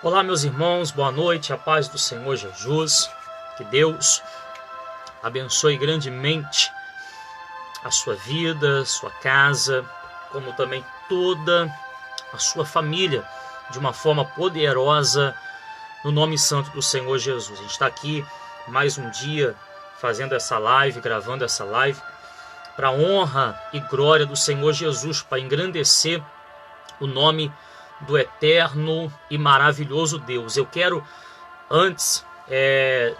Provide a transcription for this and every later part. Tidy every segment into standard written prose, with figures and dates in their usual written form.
Olá, meus irmãos, boa noite, a paz do Senhor Jesus. Que Deus abençoe grandemente a sua vida, sua casa, como também toda a sua família, de uma forma poderosa, no nome santo do Senhor Jesus. A gente está aqui mais um dia fazendo essa live, gravando essa live, para a honra e glória do Senhor Jesus, para engrandecer o nome do eterno e maravilhoso Deus. Eu quero, antes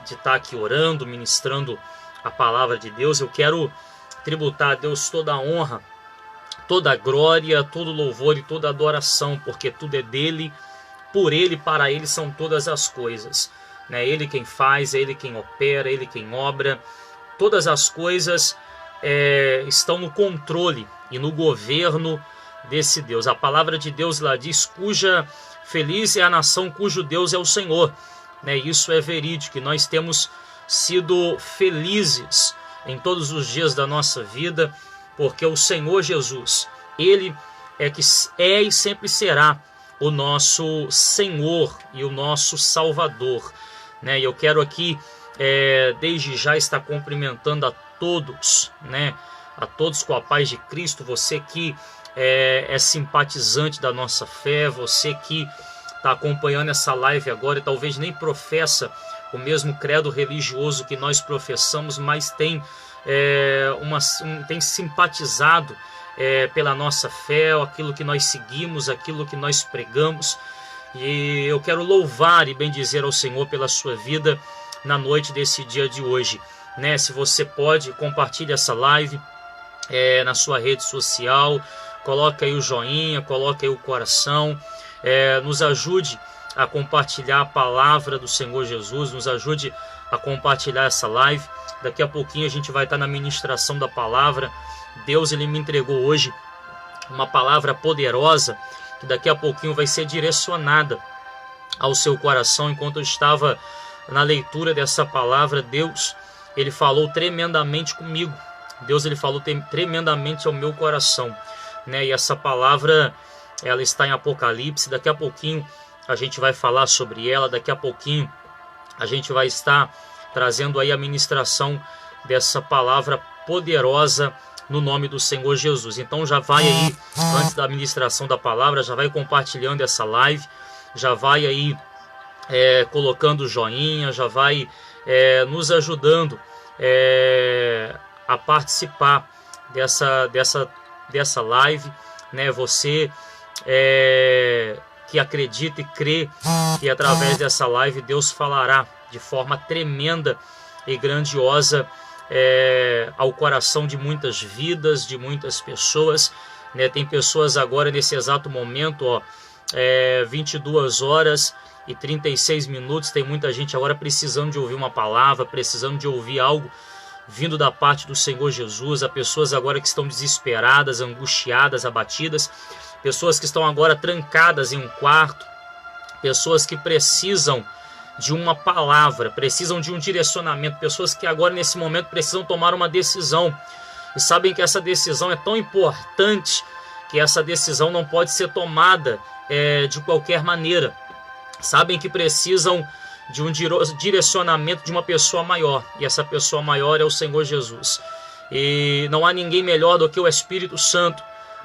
de estar aqui orando, ministrando a palavra de Deus, eu quero tributar a Deus toda a honra, toda a glória, todo o louvor e toda a adoração, porque tudo é dele, por ele, para ele são todas as coisas. É ele quem faz, é ele quem opera, é ele quem obra. Todas as coisas estão no controle e no governo desse Deus. A palavra de Deus lá diz: cuja feliz é a nação cujo Deus é o Senhor. Isso é verídico, que nós temos sido felizes em todos os dias da nossa vida, porque o Senhor Jesus, ele é que é e sempre será o nosso Senhor e o nosso Salvador. E eu quero aqui desde já estar cumprimentando a todos, a todos com a paz de Cristo. Você que é simpatizante da nossa fé, você que está acompanhando essa live agora e talvez nem professa o mesmo credo religioso que nós professamos, mas tem simpatizado pela nossa fé, aquilo que nós seguimos, aquilo que nós pregamos. E eu quero louvar e bendizer ao Senhor pela sua vida na noite desse dia de hoje. Se você pode, compartilhe essa live na sua rede social, coloque aí o joinha, coloque aí o coração, nos ajude a compartilhar a palavra do Senhor Jesus, nos ajude a compartilhar essa live. Daqui a pouquinho a gente vai estar na ministração da palavra. Deus, ele me entregou hoje uma palavra poderosa, que daqui a pouquinho vai ser direcionada ao seu coração. Enquanto eu estava na leitura dessa palavra, Deus, ele falou tremendamente comigo. Deus, ele falou tremendamente ao meu coração. E essa palavra, ela está em Apocalipse. Daqui a pouquinho a gente vai falar sobre ela. Daqui a pouquinho a gente vai estar trazendo aí a ministração dessa palavra poderosa no nome do Senhor Jesus. Então já vai aí, antes da ministração da palavra, já vai compartilhando essa live, já vai aí colocando o joinha, já vai nos ajudando a participar dessa live, Você que acredita e crê que através dessa live Deus falará de forma tremenda e grandiosa ao coração de muitas vidas, de muitas pessoas. Tem pessoas agora nesse exato momento, 22 horas e 36 minutos, tem muita gente agora precisando de ouvir uma palavra, precisando de ouvir algo vindo da parte do Senhor Jesus. Há pessoas agora que estão desesperadas, angustiadas, abatidas, pessoas que estão agora trancadas em um quarto, pessoas que precisam de uma palavra, precisam de um direcionamento, pessoas que agora nesse momento precisam tomar uma decisão e sabem que essa decisão é tão importante que essa decisão não pode ser tomada de qualquer maneira. Sabem que precisam de um direcionamento de uma pessoa maior, e essa pessoa maior é o Senhor Jesus. E não há ninguém melhor do que o Espírito Santo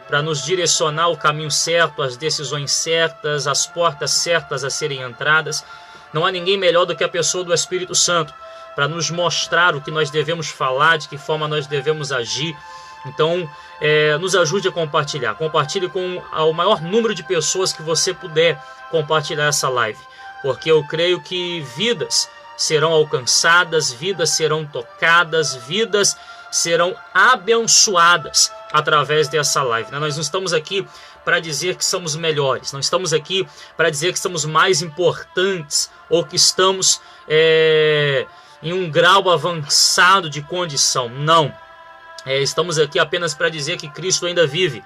para nos direcionar o caminho certo, as decisões certas, as portas certas a serem entradas. Não há ninguém melhor do que a pessoa do Espírito Santo para nos mostrar o que nós devemos falar, de que forma nós devemos agir. Então, nos ajude a compartilhar. Compartilhe com o maior número de pessoas que você puder compartilhar essa live, porque eu creio que vidas serão alcançadas, vidas serão tocadas, vidas serão abençoadas através dessa live. Nós não estamos aqui para dizer que somos melhores, não estamos aqui para dizer que somos mais importantes ou que estamos em um grau avançado de condição. Não. Estamos aqui apenas para dizer que Cristo ainda vive,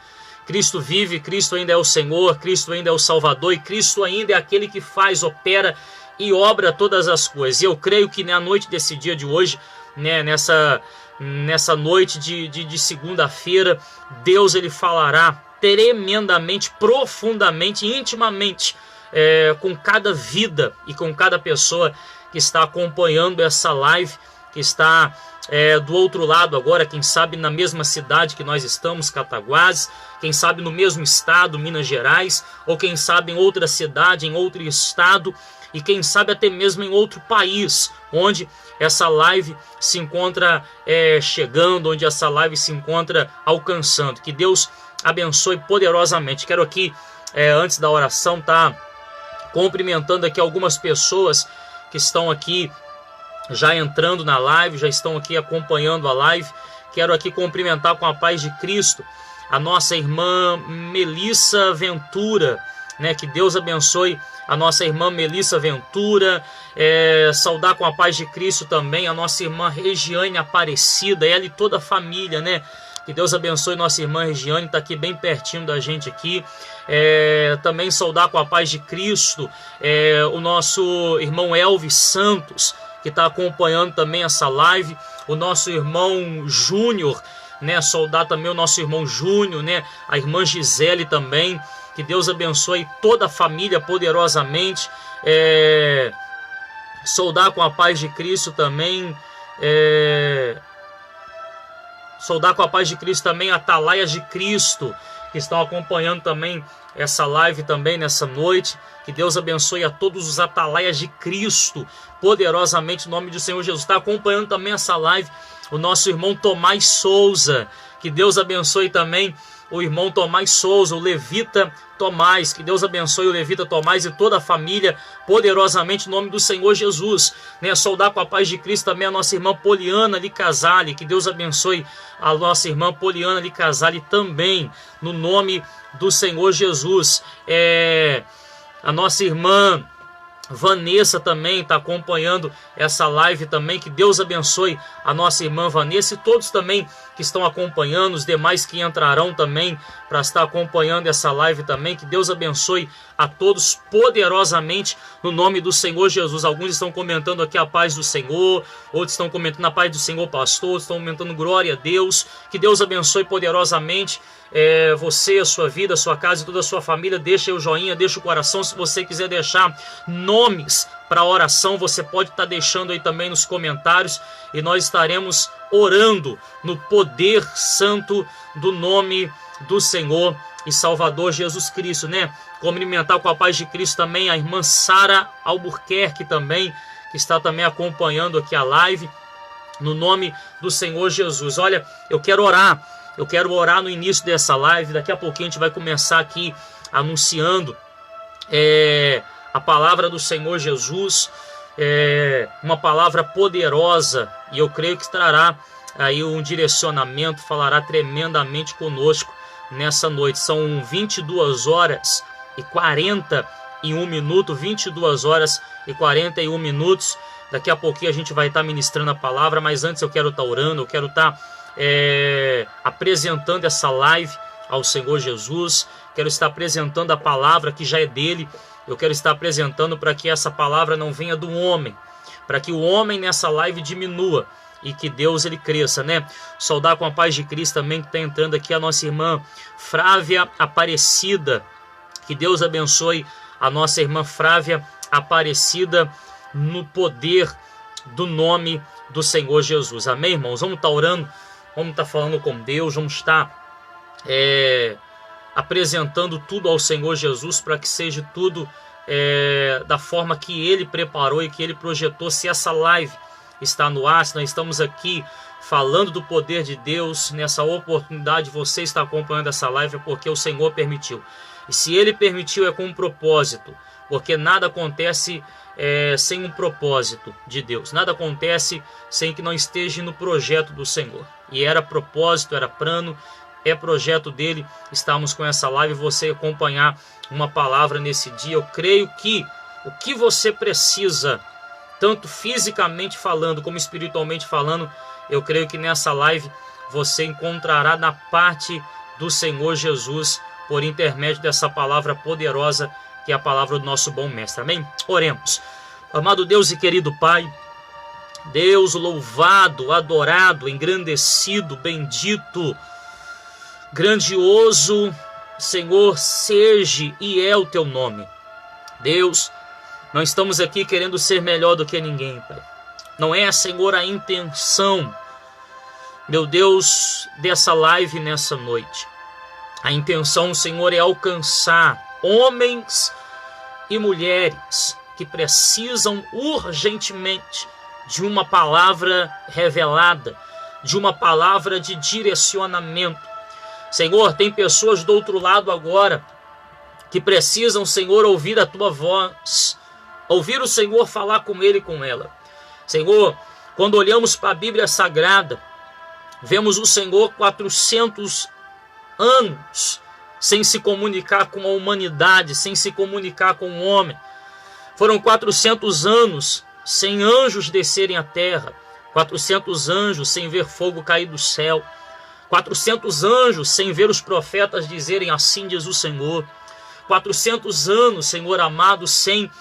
Cristo vive, Cristo ainda é o Senhor, Cristo ainda é o Salvador e Cristo ainda é aquele que faz, opera e obra todas as coisas. E eu creio que na noite desse dia de hoje, né, nessa noite de segunda-feira, Deus ele falará tremendamente, profundamente, intimamente com cada vida e com cada pessoa que está acompanhando essa live, que está do outro lado agora, quem sabe na mesma cidade que nós estamos, Cataguases, quem sabe no mesmo estado, Minas Gerais, ou quem sabe em outra cidade, em outro estado, e quem sabe até mesmo em outro país, onde essa live se encontra chegando, onde essa live se encontra alcançando. Que Deus abençoe poderosamente. Quero aqui, antes da oração, cumprimentando aqui algumas pessoas que estão aqui já entrando na live, já estão aqui acompanhando a live. Quero aqui cumprimentar com a paz de Cristo a nossa irmã Melissa Ventura, né? Que Deus abençoe a nossa irmã Melissa Ventura, saudar com a paz de Cristo também a nossa irmã Regiane Aparecida, ela e toda a família, né? Que Deus abençoe nossa irmã Regiane, está aqui bem pertinho da gente aqui. Também saudar com a paz de Cristo o nosso irmão Elvis Santos, que está acompanhando também essa live, o nosso irmão Júnior, né? Saudar também o nosso irmão Júnior, né? A irmã Gisele também. Que Deus abençoe toda a família poderosamente. Saudar com a paz de Cristo também. Saudar com a paz de Cristo também Atalaias de Cristo, que estão acompanhando também essa live também nessa noite. Que Deus abençoe a todos os Atalaias de Cristo poderosamente em nome do Senhor Jesus. Está acompanhando também essa live o nosso irmão Tomás Souza. Que Deus abençoe também o irmão Tomás Souza, o Levita Tomás. Que Deus abençoe o Levita Tomás e toda a família poderosamente em nome do Senhor Jesus, né? Saudar com a paz de Cristo também a nossa irmã Poliana Licasale. Que Deus abençoe a nossa irmã Poliana Licasale também no nome do Senhor Jesus. A nossa irmã Vanessa também está acompanhando essa live também. Que Deus abençoe a nossa irmã Vanessa e todos também que estão acompanhando, os demais que entrarão também para estar acompanhando essa live também. Que Deus abençoe a todos poderosamente no nome do Senhor Jesus. Alguns estão comentando aqui a paz do Senhor, outros estão comentando a paz do Senhor pastor, outros estão comentando glória a Deus. Que Deus abençoe poderosamente você, a sua vida, a sua casa e toda a sua família. Deixa aí o joinha, deixa o coração. Se você quiser deixar nomes para oração, você pode estar deixando aí também nos comentários e nós estaremos orando no poder santo do nome do Senhor e Salvador Jesus Cristo, né? Cumprimentar com a paz de Cristo também a irmã Sara Albuquerque também, que está também acompanhando aqui a live no nome do Senhor Jesus. Olha, eu quero orar no início dessa live. Daqui a pouquinho a gente vai começar aqui anunciando a palavra do Senhor Jesus, uma palavra poderosa, e eu creio que trará aí um direcionamento, falará tremendamente conosco nessa noite. São 22 horas e 41 minutos, 22 horas e 41 minutos. Daqui a pouquinho a gente vai estar ministrando a palavra, mas antes eu quero estar orando, eu quero estar apresentando essa live ao Senhor Jesus. Quero estar apresentando a palavra que já é dele. Eu quero estar apresentando para que essa palavra não venha do homem, para que o homem nessa live diminua e que Deus ele cresça, né? Saudar com a paz de Cristo também que está entrando aqui a nossa irmã Frávia Aparecida. Que Deus abençoe a nossa irmã Frávia Aparecida no poder do nome do Senhor Jesus. Amém, irmãos? Vamos estar orando, vamos estar falando com Deus, vamos estar apresentando tudo ao Senhor Jesus para que seja tudo da forma que Ele preparou e que Ele projetou. Se essa live está no ar, se nós estamos aqui falando do poder de Deus, nessa oportunidade você está acompanhando essa live é porque o Senhor permitiu. E se Ele permitiu é com um propósito, porque nada acontece sem um propósito de Deus. Nada acontece sem que não esteja no projeto do Senhor. E era propósito, era plano, é projeto dele. Estamos com essa live, você acompanhar uma palavra nesse dia. Eu creio que o que você precisa, tanto fisicamente falando como espiritualmente falando, eu creio que nessa live você encontrará na parte do Senhor Jesus, por intermédio dessa palavra poderosa, que é a palavra do nosso bom mestre. Amém? Oremos. Amado Deus e querido Pai, Deus louvado, adorado, engrandecido, bendito, grandioso, Senhor, seja e é o teu nome. Deus, não estamos aqui querendo ser melhor do que ninguém, Pai. Não é, Senhor, a intenção, meu Deus, dessa live nessa noite. A intenção, Senhor, é alcançar homens e mulheres que precisam urgentemente de uma palavra revelada, de uma palavra de direcionamento. Senhor, tem pessoas do outro lado agora que precisam, Senhor, ouvir a tua voz, ouvir o Senhor falar com ele e com ela. Senhor, quando olhamos para a Bíblia Sagrada, vemos o Senhor 400 anos sem se comunicar com a humanidade, sem se comunicar com o homem. Foram 400 anos sem anjos descerem à terra, 400 anjos sem ver fogo cair do céu, 400 anjos sem ver os profetas dizerem assim diz o Senhor, 400 anos, Senhor amado, sem,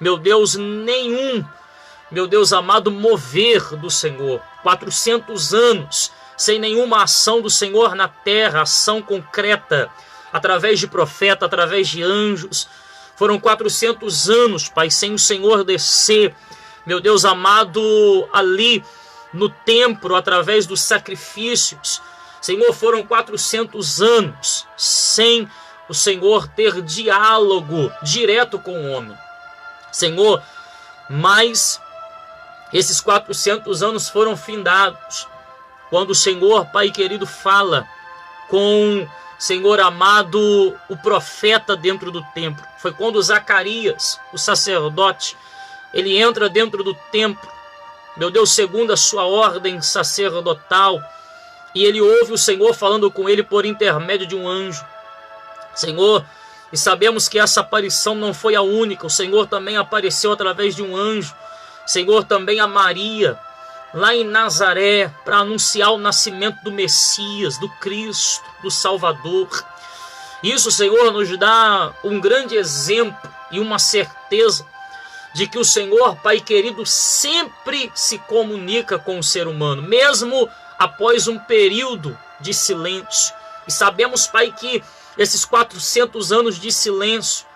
meu Deus, nenhum, meu Deus amado, mover do Senhor, 400 anos sem nenhuma ação do Senhor na terra, ação concreta, através de profeta, através de anjos. Foram 400 anos, Pai, sem o Senhor descer, meu Deus amado, ali no templo, através dos sacrifícios. Senhor, foram 400 anos sem o Senhor ter diálogo direto com o homem. Senhor, mas esses 400 anos foram findados quando o Senhor, Pai querido, fala com, Senhor amado, o profeta dentro do templo. Foi quando Zacarias, o sacerdote, ele entra dentro do templo, meu Deus, segundo a sua ordem sacerdotal, e ele ouve o Senhor falando com ele por intermédio de um anjo. Senhor, e sabemos que essa aparição não foi a única, o Senhor também apareceu através de um anjo. Senhor, também a Maria, lá em Nazaré, para anunciar o nascimento do Messias, do Cristo, do Salvador. Isso, Senhor, nos dá um grande exemplo e uma certeza de que o Senhor, Pai querido, sempre se comunica com o ser humano, mesmo após um período de silêncio. E sabemos, Pai, que esses 400 anos de silêncio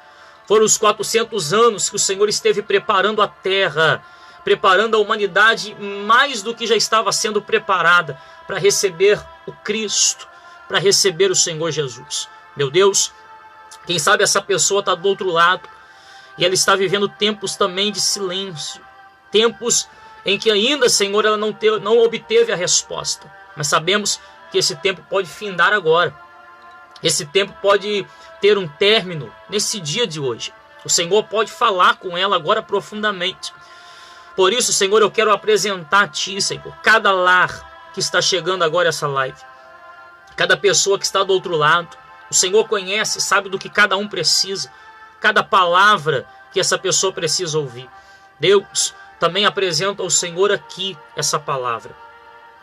foram os 400 anos que o Senhor esteve preparando a terra, preparando a humanidade mais do que já estava sendo preparada para receber o Cristo, para receber o Senhor Jesus. Meu Deus, quem sabe essa pessoa está do outro lado e ela está vivendo tempos também de silêncio, tempos em que ainda, Senhor, ela não obteve a resposta, mas sabemos que esse tempo pode findar agora. Esse tempo pode ter um término nesse dia de hoje. O Senhor pode falar com ela agora profundamente. Por isso, Senhor, eu quero apresentar a Ti, Senhor, cada lar que está chegando agora essa live, cada pessoa que está do outro lado. O Senhor conhece, sabe do que cada um precisa, cada palavra que essa pessoa precisa ouvir. Deus, também apresenta ao Senhor aqui essa palavra.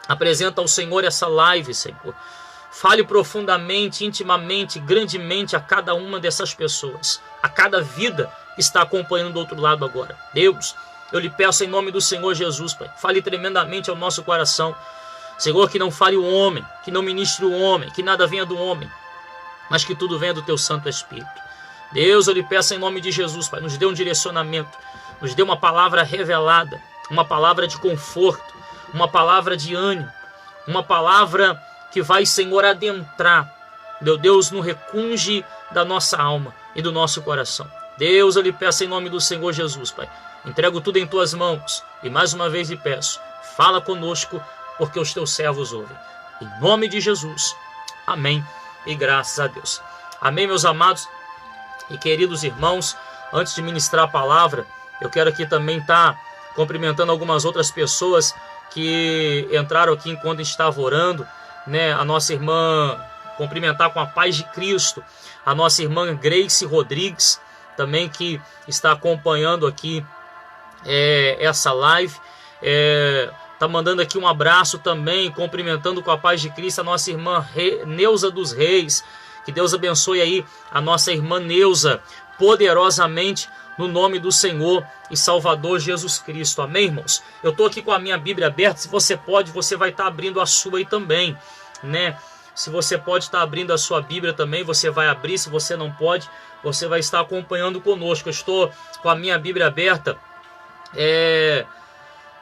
Apresenta ao Senhor essa live, Senhor. Fale profundamente, intimamente, grandemente a cada uma dessas pessoas, a cada vida que está acompanhando do outro lado agora. Deus, eu lhe peço em nome do Senhor Jesus, Pai, fale tremendamente ao nosso coração. Senhor, que não fale o homem, que não ministre o homem, que nada venha do homem, mas que tudo venha do Teu Santo Espírito. Deus, eu lhe peço em nome de Jesus, Pai, nos dê um direcionamento, nos dê uma palavra revelada, uma palavra de conforto, uma palavra de ânimo, uma palavra que vai, Senhor, adentrar, meu Deus, no recunge da nossa alma e do nosso coração. Deus, eu lhe peço em nome do Senhor Jesus, Pai, entrego tudo em Tuas mãos e mais uma vez lhe peço, fala conosco, porque os Teus servos ouvem. Em nome de Jesus, amém e graças a Deus. Amém, meus amados e queridos irmãos. Antes de ministrar a palavra, eu quero aqui também estar cumprimentando algumas outras pessoas que entraram aqui enquanto estava orando, né? A nossa irmã, cumprimentar com a paz de Cristo, a nossa irmã Grace Rodrigues, também que está acompanhando aqui essa live, Tá mandando aqui um abraço também, cumprimentando com a paz de Cristo a nossa irmã Neuza dos Reis. Que Deus abençoe aí a nossa irmã Neuza poderosamente no nome do Senhor e Salvador Jesus Cristo. Amém, irmãos? Eu estou aqui com a minha Bíblia aberta. Se você pode, você vai estar abrindo a sua aí também, né? Se você pode estar abrindo a sua Bíblia também, você vai abrir. Se você não pode, você vai estar acompanhando conosco. Eu estou com a minha Bíblia aberta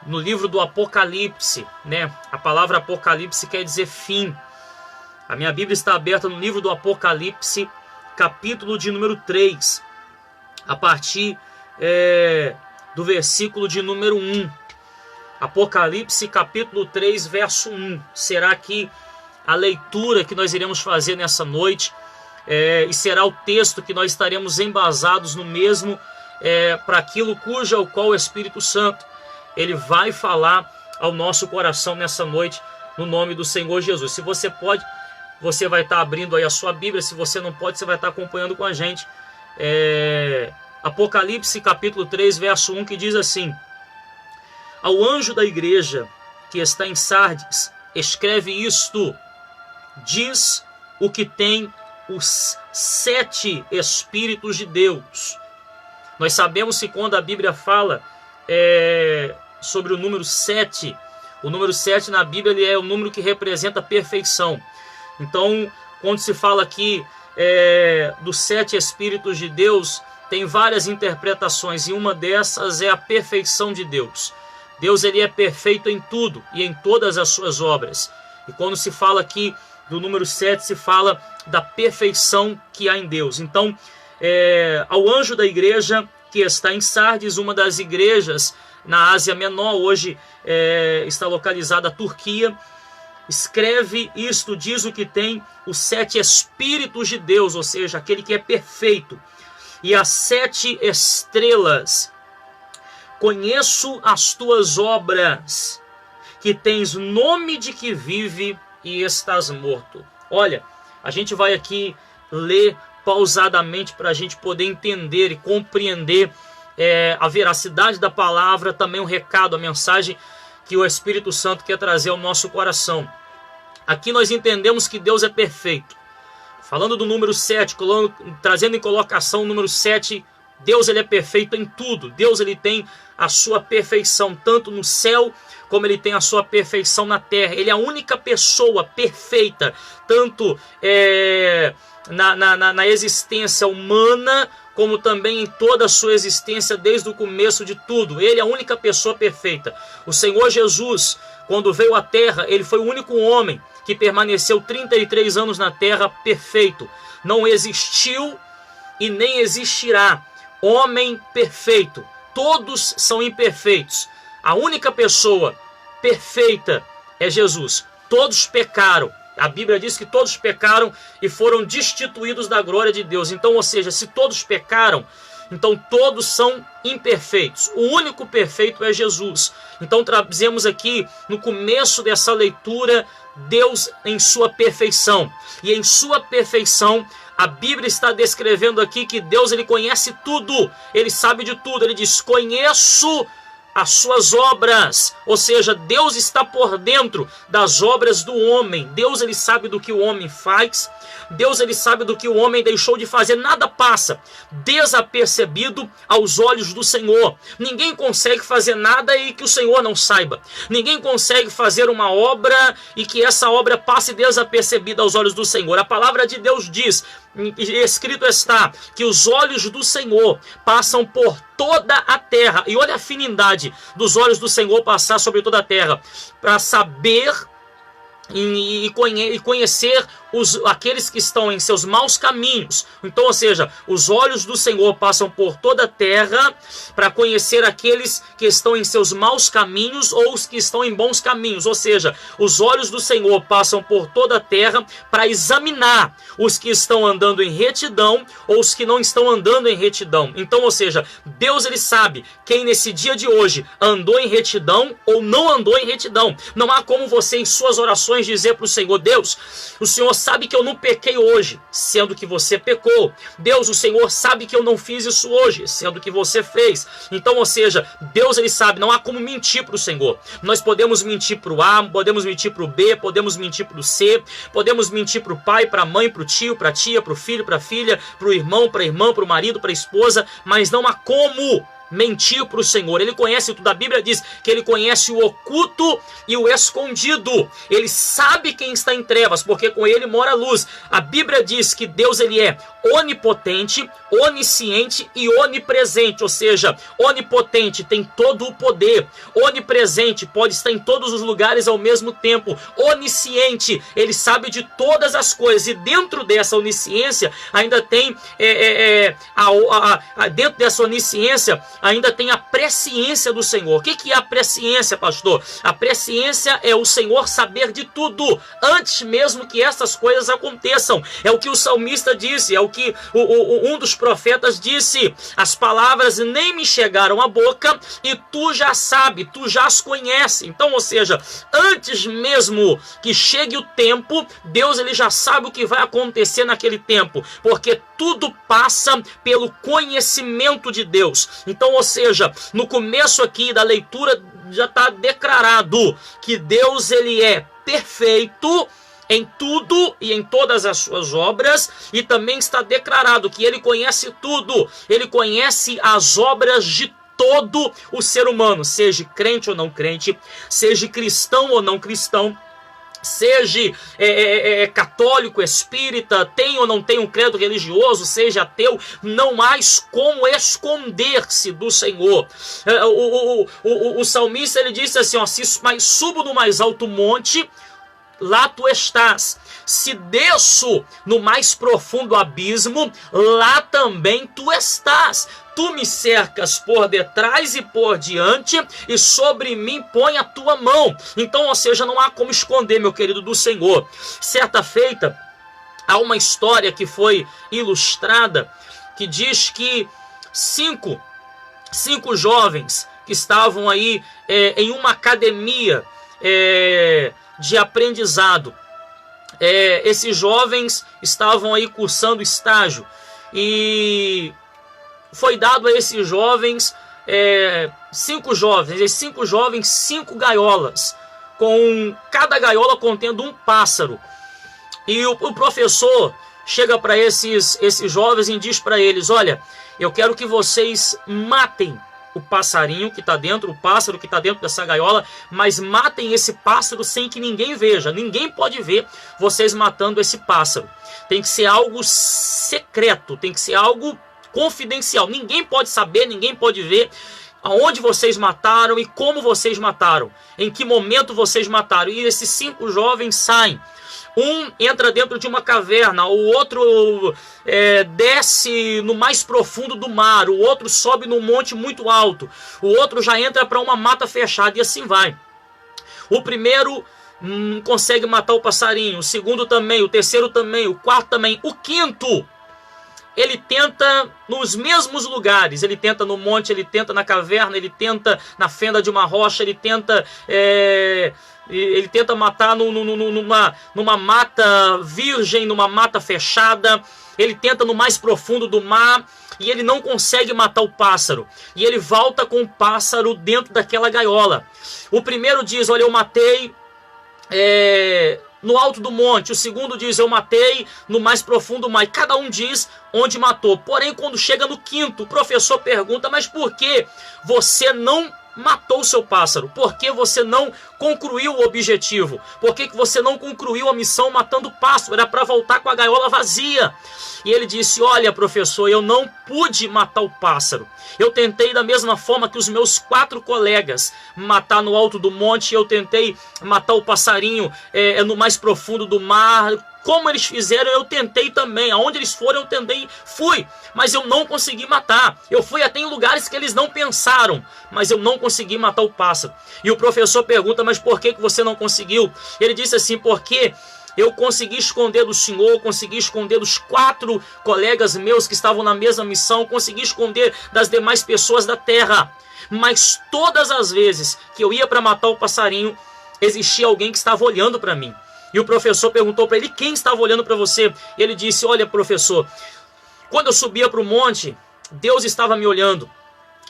no livro do Apocalipse, né? A palavra Apocalipse quer dizer fim. A minha Bíblia está aberta no livro do Apocalipse, capítulo de número 3, a partir do versículo de número 1. Apocalipse, capítulo 3, verso 1. Será aqui a leitura que nós iremos fazer nessa noite, e será o texto que nós estaremos embasados no mesmo, para aquilo ao qual o Espírito Santo ele vai falar ao nosso coração nessa noite, no nome do Senhor Jesus. Se você pode, você vai estar abrindo aí a sua Bíblia. Se você não pode, você vai estar acompanhando com a gente. Apocalipse capítulo 3, verso 1, que diz assim: ao anjo da igreja que está em Sardes, escreve isto: diz o que tem os 7 Espíritos de Deus. Nós sabemos que quando a Bíblia fala sobre o número 7, o número 7 na Bíblia ele é o número que representa a perfeição. Então, quando se fala aqui dos 7 Espíritos de Deus, tem várias interpretações, e uma dessas é a perfeição de Deus. Deus ele é perfeito em tudo e em todas as suas obras. E quando se fala aqui do número 7, se fala da perfeição que há em Deus. Então, ao anjo da igreja que está em Sardes, uma das igrejas na Ásia Menor, hoje está localizada a Turquia, escreve isto, diz o que tem os 7 Espíritos de Deus, ou seja, aquele que é perfeito, e as 7 estrelas. Conheço as tuas obras, que tens nome de que vive e estás morto. Olha, a gente vai aqui ler pausadamente para a gente poder entender e compreender a veracidade da palavra, também o recado, a mensagem que o Espírito Santo quer trazer ao nosso coração. Aqui nós entendemos que Deus é perfeito. Falando do número 7, trazendo em colocação o número 7, Deus ele é perfeito em tudo. Deus ele tem a sua perfeição tanto no céu como ele tem a sua perfeição na terra. Ele é a única pessoa perfeita, tanto na existência humana, como também em toda a sua existência desde o começo de tudo. Ele é a única pessoa perfeita. O Senhor Jesus, quando veio à terra, ele foi o único homem que permaneceu 33 anos na terra perfeito. Não existiu e nem existirá homem perfeito. Todos são imperfeitos. A única pessoa perfeita é Jesus. Todos pecaram. A Bíblia diz que todos pecaram e foram destituídos da glória de Deus. Então, ou seja, se todos pecaram, então todos são imperfeitos. O único perfeito é Jesus. Então trazemos aqui no começo dessa leitura Deus em sua perfeição. E em sua perfeição a Bíblia está descrevendo aqui que Deus ele conhece tudo. Ele sabe de tudo. Ele diz: conheço as suas obras, ou seja, Deus está por dentro das obras do homem. Deus ele sabe do que o homem faz. Deus ele sabe do que o homem deixou de fazer. Nada passa desapercebido aos olhos do Senhor. Ninguém consegue fazer nada e que o Senhor não saiba. Ninguém consegue fazer uma obra e que essa obra passe desapercebida aos olhos do Senhor. A palavra de Deus diz, escrito está, que os olhos do Senhor passam por toda a terra. E olha a afinidade dos olhos do Senhor passar sobre toda a terra, para saber e conhecer aqueles que estão em seus maus caminhos. Então, ou seja, os olhos do Senhor passam por toda a terra para conhecer aqueles que estão em seus maus caminhos ou os que estão em bons caminhos. Ou seja, os olhos do Senhor passam por toda a terra para examinar os que estão andando em retidão ou os que não estão andando em retidão. Então, ou seja, Deus ele sabe quem nesse dia de hoje andou em retidão ou não andou em retidão. Não há como você em suas orações dizer para o Senhor: Deus, o Senhor sabe que eu não pequei hoje, sendo que você pecou. Deus, o Senhor, sabe que eu não fiz isso hoje, sendo que você fez. Então, ou seja, Deus, ele sabe, não há como mentir para o Senhor. Nós podemos mentir para o A, podemos mentir para o B, podemos mentir para o C, podemos mentir para o pai, para a mãe, para o tio, para a tia, para o filho, para a filha, para o irmão, para a irmã, para o marido, para a esposa, mas não há como mentiu para o Senhor. Ele conhece tudo. A Bíblia diz que ele conhece o oculto e o escondido. Ele sabe quem está em trevas, porque com ele mora a luz. A Bíblia diz que Deus, ele é onipotente, onisciente e onipresente, ou seja, onipotente tem todo o poder, onipresente pode estar em todos os lugares ao mesmo tempo, onisciente, ele sabe de todas as coisas, e dentro dessa onisciência ainda tem dentro dessa onisciência ainda tem a presciência do Senhor. O que é a presciência, pastor? A presciência é o Senhor saber de tudo antes mesmo que essas coisas aconteçam. É o que o salmista disse, é o que um dos profetas disse: as palavras nem me chegaram à boca e tu já sabe, tu já as conhece. Então, ou seja, antes mesmo que chegue o tempo, Deus, ele já sabe o que vai acontecer naquele tempo, porque tudo passa pelo conhecimento de Deus. Então, ou seja, no começo aqui da leitura já está declarado que Deus, ele é perfeito em tudo e em todas as suas obras, e também está declarado que ele conhece tudo, ele conhece as obras de todo o ser humano, seja crente ou não crente, seja cristão ou não cristão, seja católico, espírita, tem ou não tem um credo religioso, seja ateu, não há como esconder-se do Senhor. O salmista, ele disse assim, ó: mas subo no mais alto monte, lá tu estás. Se desço no mais profundo abismo, lá também tu estás. Tu me cercas por detrás e por diante, e sobre mim põe a tua mão. Então, ou seja, não há como esconder, meu querido, do Senhor. Certa feita, há uma história que foi ilustrada, que diz que cinco jovens que estavam aí em uma academia de aprendizado. Esses jovens estavam aí cursando estágio, e foi dado a esses jovens, cinco jovens, 5 gaiolas, com cada gaiola contendo um pássaro. E o professor chega para esses jovens e diz para eles: olha, eu quero que vocês matem o passarinho que está dentro, o pássaro que está dentro dessa gaiola, mas matem esse pássaro sem que ninguém veja. Ninguém pode ver vocês matando esse pássaro. Tem que ser algo secreto, tem que ser algo confidencial. Ninguém pode saber, ninguém pode ver aonde vocês mataram e como vocês mataram, em que momento vocês mataram. E esses 5 jovens saem. Um entra dentro de uma caverna, o outro desce no mais profundo do mar, o outro sobe num monte muito alto, o outro já entra para uma mata fechada, e assim vai. O primeiro consegue matar o passarinho, o segundo também, o terceiro também, o quarto também, o quinto ele tenta nos mesmos lugares, ele tenta no monte, ele tenta na caverna, ele tenta na fenda de uma rocha, ele tenta matar numa mata virgem, numa mata fechada, ele tenta no mais profundo do mar, e ele não consegue matar o pássaro, e ele volta com o pássaro dentro daquela gaiola. O primeiro diz: olha, eu matei no alto do monte. O segundo diz: eu matei no mais profundo do mar. E cada um diz onde matou. Porém, quando chega no quinto, o professor pergunta: mas por que você não matou o seu pássaro? Por que você não concluiu o objetivo? Por que você não concluiu a missão matando o pássaro? Era para voltar com a gaiola vazia. E ele disse: olha, professor, eu não pude matar o pássaro. Eu tentei da mesma forma que os meus 4 colegas matar no alto do monte. Eu tentei matar o passarinho no mais profundo do mar. Como eles fizeram, eu tentei também. Aonde eles foram, eu tentei, fui. Mas eu não consegui matar. Eu fui até em lugares que eles não pensaram, mas eu não consegui matar o pássaro. E o professor pergunta: mas por que você não conseguiu? Ele disse assim: porque eu consegui esconder do Senhor, consegui esconder dos 4 colegas meus que estavam na mesma missão, consegui esconder das demais pessoas da terra. Mas todas as vezes que eu ia para matar o passarinho, existia alguém que estava olhando para mim. E o professor perguntou para ele quem estava olhando para você. E ele disse: olha, professor, quando eu subia para o monte, Deus estava me olhando.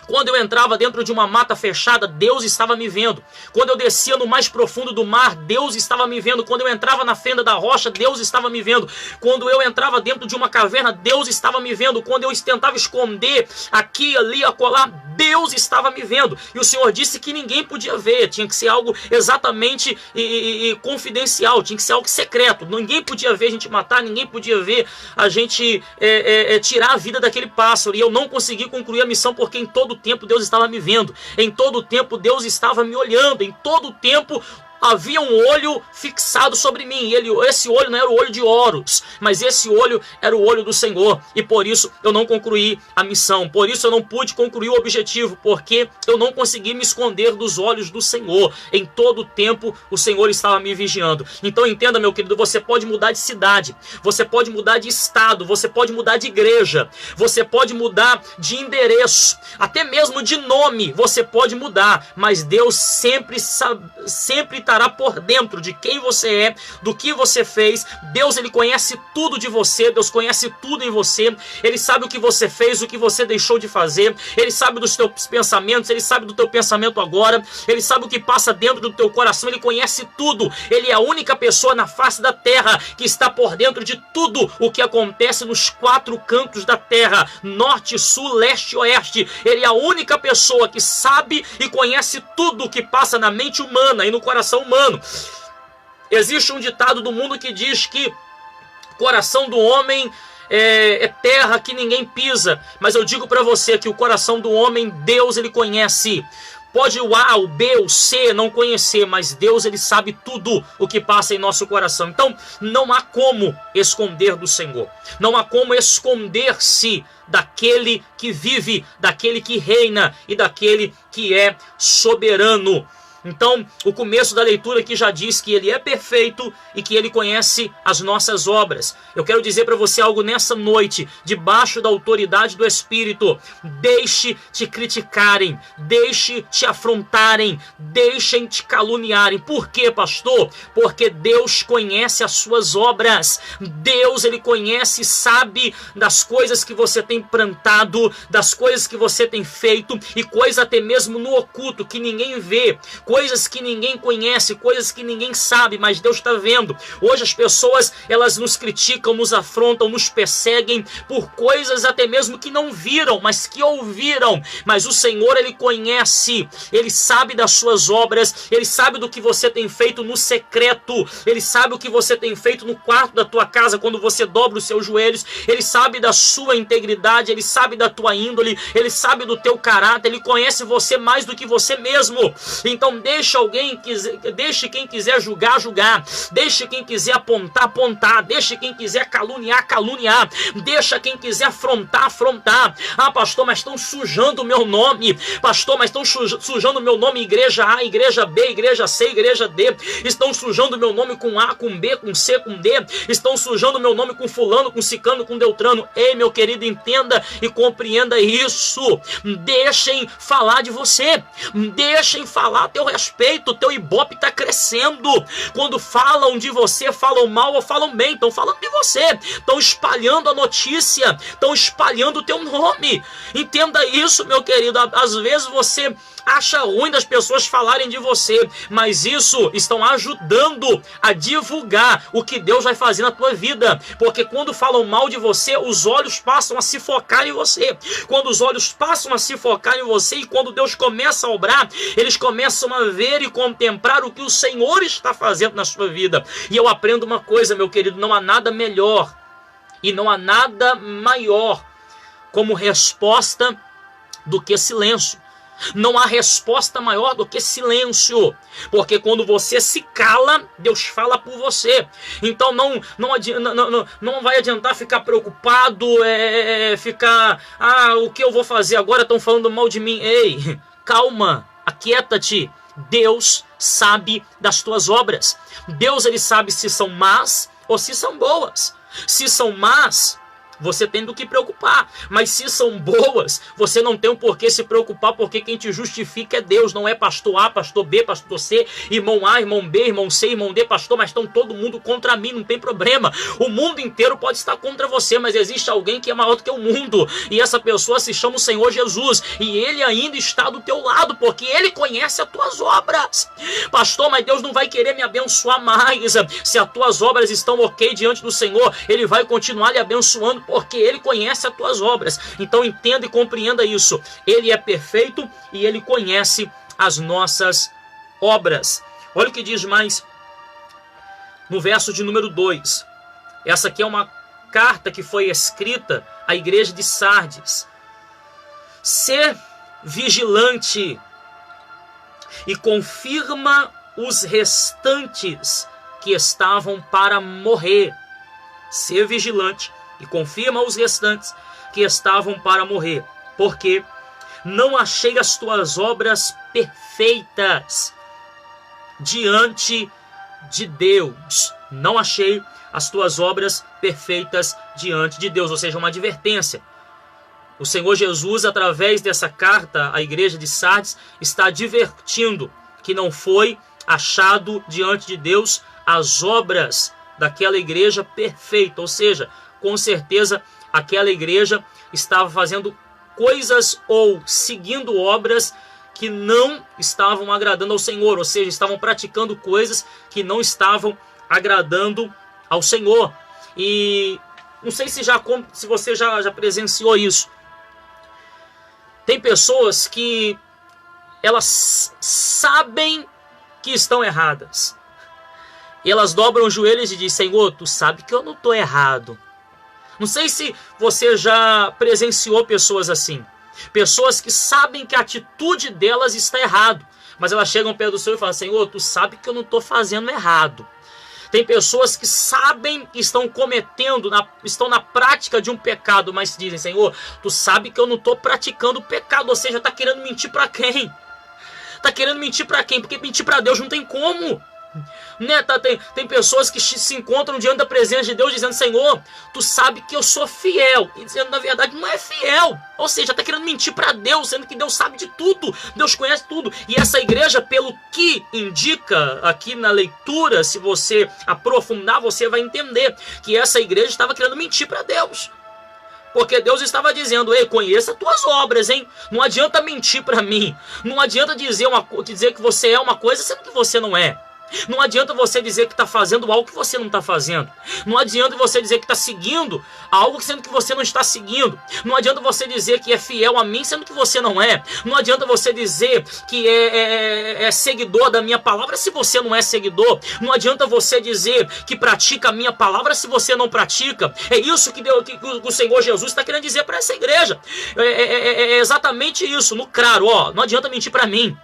Quando eu entrava dentro de uma mata fechada, Deus estava me vendo. Quando eu descia no mais profundo do mar, Deus estava me vendo. Quando eu entrava na fenda da rocha, Deus estava me vendo. Quando eu entrava dentro de uma caverna, Deus estava me vendo. Quando eu tentava esconder aqui, ali, acolá, Deus estava me vendo. E o Senhor disse que ninguém podia ver. Tinha que ser algo exatamente confidencial. Tinha que ser algo secreto. Ninguém podia ver a gente matar. Ninguém podia ver a gente tirar a vida daquele pássaro. E eu não consegui concluir a missão porque em todo tempo Deus estava me vendo, em todo tempo Deus estava me olhando, em todo tempo havia um olho fixado sobre mim. E esse olho não era o olho de Horus, mas esse olho era o olho do Senhor. E por isso eu não concluí a missão. Por isso eu não pude concluir o objetivo, porque eu não consegui me esconder dos olhos do Senhor. Em todo tempo o Senhor estava me vigiando. Então entenda, meu querido, você pode mudar de cidade, você pode mudar de estado, você pode mudar de igreja, você pode mudar de endereço, até mesmo de nome você pode mudar, mas Deus sempre estará por dentro de quem você é, do que você fez. Deus, ele conhece tudo de você, Deus conhece tudo em você, ele sabe o que você fez, o que você deixou de fazer, ele sabe dos teus pensamentos, ele sabe do teu pensamento agora, ele sabe o que passa dentro do teu coração, ele conhece tudo. Ele é a única pessoa na face da terra que está por dentro de tudo o que acontece nos 4 cantos da terra, norte, sul, leste e oeste. Ele é a única pessoa que sabe e conhece tudo o que passa na mente humana e no coração humano. Existe um ditado do mundo que diz que coração do homem é terra que ninguém pisa, mas eu digo para você que o coração do homem, Deus, ele conhece. Pode o A, o B, o C não conhecer, mas Deus, ele sabe tudo o que passa em nosso coração. Então não há como esconder do Senhor, não há como esconder-se daquele que vive, daquele que reina e daquele que é soberano. Então, o começo da leitura aqui já diz que ele é perfeito e que ele conhece as nossas obras. Eu quero dizer para você algo nessa noite, debaixo da autoridade do Espírito. Deixe te criticarem, deixe te afrontarem, deixem te caluniarem. Por quê, pastor? Porque Deus conhece as suas obras. Deus, ele conhece e sabe das coisas que você tem plantado, das coisas que você tem feito, e coisas até mesmo no oculto que ninguém vê, coisas que ninguém conhece, coisas que ninguém sabe, mas Deus está vendo. Hoje as pessoas, elas nos criticam, nos afrontam, nos perseguem por coisas até mesmo que não viram, mas que ouviram. Mas o Senhor, ele conhece, ele sabe das suas obras, ele sabe do que você tem feito no secreto, ele sabe o que você tem feito no quarto da tua casa, quando você dobra os seus joelhos, ele sabe da sua integridade, ele sabe da tua índole, ele sabe do teu caráter, ele conhece você mais do que você mesmo. Então deixe quem quiser julgar, julgar. Deixe quem quiser apontar, apontar. Deixe quem quiser caluniar, caluniar. Deixa quem quiser afrontar, afrontar. Ah, pastor, mas estão sujando o meu nome. Pastor, mas estão sujando o meu nome, igreja A, igreja B, igreja C, igreja D. Estão sujando o meu nome com A, com B, com C, com D. Estão sujando o meu nome com fulano, com ciclano, com Deltrano. Ei, meu querido, entenda e compreenda isso. Deixem falar de você. Deixem falar a teu respeito. Teu ibope está crescendo. Quando falam de você, falam mal ou falam bem, estão falando de você, estão espalhando a notícia, estão espalhando o teu nome. Entenda isso, meu querido. Às vezes você acha ruim das pessoas falarem de você, mas isso estão ajudando a divulgar o que Deus vai fazer na tua vida, porque quando falam mal de você, os olhos passam a se focar em você. Quando os olhos passam a se focar em você, e quando Deus começa a obrar, eles começam a ver e contemplar o que o Senhor está fazendo na sua vida. E eu aprendo uma coisa, meu querido, não há nada melhor e não há nada maior como resposta do que silêncio. Não há resposta maior do que silêncio, porque quando você se cala, Deus fala por você. Então não vai adiantar ficar preocupado, ficar, o que eu vou fazer agora? Estão falando mal de mim. Ei, calma, aquieta-te. Deus sabe das tuas obras. Deus, ele sabe se são más ou se são boas. Se são más, você tem do que preocupar. Mas se são boas, você não tem o porquê se preocupar, porque quem te justifica é Deus, não é pastor A, pastor B, pastor C, irmão A, irmão B, irmão C, irmão D, pastor, mas estão todo mundo contra mim, não tem problema. O mundo inteiro pode estar contra você, mas existe alguém que é maior do que o mundo, e essa pessoa se chama o Senhor Jesus, e Ele ainda está do teu lado, porque Ele conhece as tuas obras. Pastor, mas Deus não vai querer me abençoar mais. Se as tuas obras estão ok diante do Senhor, Ele vai continuar lhe abençoando, porque Ele conhece as tuas obras. Então entenda e compreenda isso. Ele é perfeito e Ele conhece as nossas obras. Olha o que diz mais no verso de número 2. Essa aqui é uma carta que foi escrita à igreja de Sardes. Ser vigilante e confirma os restantes que estavam para morrer. Ser vigilante e confirma os restantes que estavam para morrer. Porque não achei as tuas obras perfeitas diante de Deus. Não achei as tuas obras perfeitas diante de Deus. Ou seja, uma advertência. O Senhor Jesus, através dessa carta à igreja de Sardes, está advertindo que não foi achado diante de Deus as obras daquela igreja perfeita. Ou seja, com certeza aquela igreja estava fazendo coisas ou seguindo obras que não estavam agradando ao Senhor. Ou seja, estavam praticando coisas que não estavam agradando ao Senhor. E não sei se você já presenciou isso. Tem pessoas que elas sabem que estão erradas. E elas dobram os joelhos e dizem: Senhor, tu sabe que eu não estou errado. Não sei se você já presenciou pessoas assim. Pessoas que sabem que a atitude delas está errado, mas elas chegam perto do Senhor e falam: Senhor, tu sabe que eu não estou fazendo errado. Tem pessoas que sabem que estão cometendo, estão na prática de um pecado, mas dizem: Senhor, tu sabe que eu não estou praticando o pecado. Ou seja, está querendo mentir para quem? Está querendo mentir para quem? Porque mentir para Deus não tem como. Né? Tem pessoas que se encontram diante da presença de Deus dizendo: Senhor, tu sabe que eu sou fiel, e dizendo na verdade não é fiel. Ou seja, está querendo mentir para Deus, sendo que Deus sabe de tudo, Deus conhece tudo. E essa igreja, pelo que indica aqui na leitura, se você aprofundar, você vai entender que essa igreja estava querendo mentir para Deus. Porque Deus estava dizendo: ei, conheça as tuas obras, hein? Não adianta mentir para mim. Não adianta dizer que você é uma coisa sendo que você não é. Não adianta você dizer que está fazendo algo que você não está fazendo. Não adianta você dizer que está seguindo algo sendo que você não está seguindo. Não adianta você dizer que é fiel a mim sendo que você não é. Não adianta você dizer que é seguidor da minha palavra se você não é seguidor. Não adianta você dizer que pratica a minha palavra se você não pratica. É isso que o Senhor Jesus está querendo dizer para essa igreja. É exatamente isso. No claro, não adianta mentir para mim.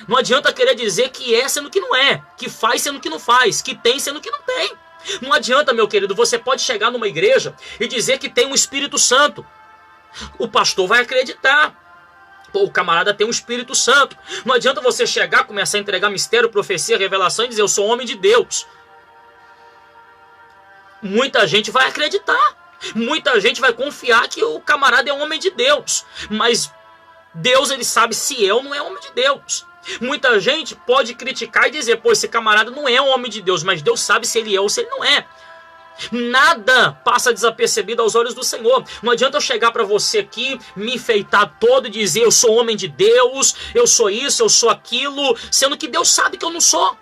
Não adianta querer dizer que é sendo que não é, que faz sendo que não faz, que tem sendo que não tem. Não adianta, meu querido, você pode chegar numa igreja e dizer que tem um Espírito Santo. O pastor vai acreditar. Pô, o camarada tem um Espírito Santo. Não adianta você chegar, começar a entregar mistério, profecia, revelação e dizer: eu sou homem de Deus. Muita gente vai acreditar. Muita gente vai confiar que o camarada é um homem de Deus. Mas Deus, ele sabe se é ou não é homem de Deus. Muita gente pode criticar e dizer: pô, esse camarada não é um homem de Deus, mas Deus sabe se ele é ou se ele não é. Nada passa desapercebido aos olhos do Senhor. Não adianta eu chegar para você aqui, me enfeitar todo e dizer: eu sou homem de Deus, eu sou isso, eu sou aquilo, sendo que Deus sabe que eu não sou.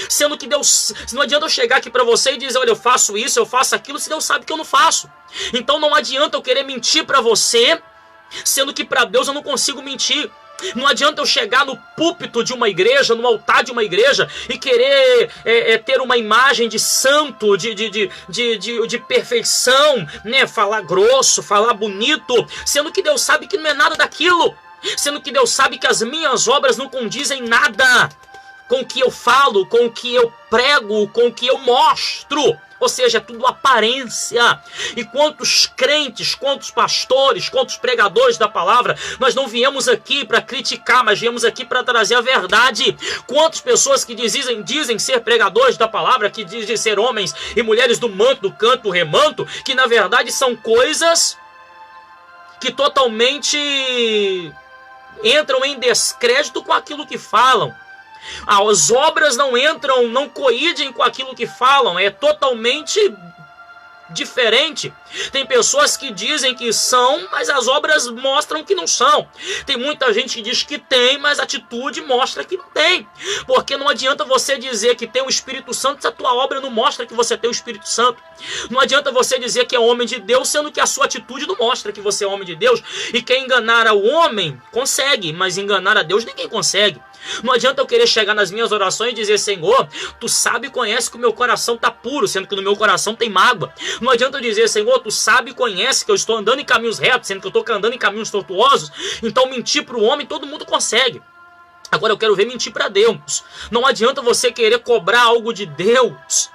Sendo que Deus... Não adianta eu chegar aqui para você e dizer: olha, eu faço isso, eu faço aquilo, se Deus sabe que eu não faço. Então não adianta eu querer mentir para você, sendo que para Deus eu não consigo mentir. Não adianta eu chegar no púlpito de uma igreja, no altar de uma igreja e querer ter uma imagem de santo, de perfeição, né? Falar grosso, falar bonito, sendo que Deus sabe que não é nada daquilo. Sendo que Deus sabe que as minhas obras não condizem nada com o que eu falo, com o que eu prego, com o que eu mostro. Ou seja, é tudo aparência. E quantos crentes, quantos pastores, quantos pregadores da palavra, nós não viemos aqui para criticar, mas viemos aqui para trazer a verdade. Quantas pessoas que dizem ser pregadores da palavra, que dizem ser homens e mulheres do manto, do canto, do remanto, que na verdade são coisas que totalmente entram em descrédito com aquilo que falam. As obras não entram, não coidem com aquilo que falam, é totalmente diferente. Tem pessoas que dizem que são, mas as obras mostram que não são. Tem muita gente que diz que tem, mas a atitude mostra que não tem. Porque não adianta você dizer que tem o Espírito Santo se a tua obra não mostra que você tem o Espírito Santo. Não adianta você dizer que é homem de Deus, sendo que a sua atitude não mostra que você é homem de Deus. E quem enganar ao homem, consegue, mas enganar a Deus ninguém consegue. Não adianta eu querer chegar nas minhas orações e dizer: Senhor, tu sabe e conhece que o meu coração está puro, sendo que no meu coração tem mágoa. Não adianta eu dizer: Senhor, tu sabe e conhece que eu estou andando em caminhos retos, sendo que eu estou andando em caminhos tortuosos. Então mentir para o homem todo mundo consegue. Agora eu quero ver mentir para Deus. Não adianta você querer cobrar algo de Deus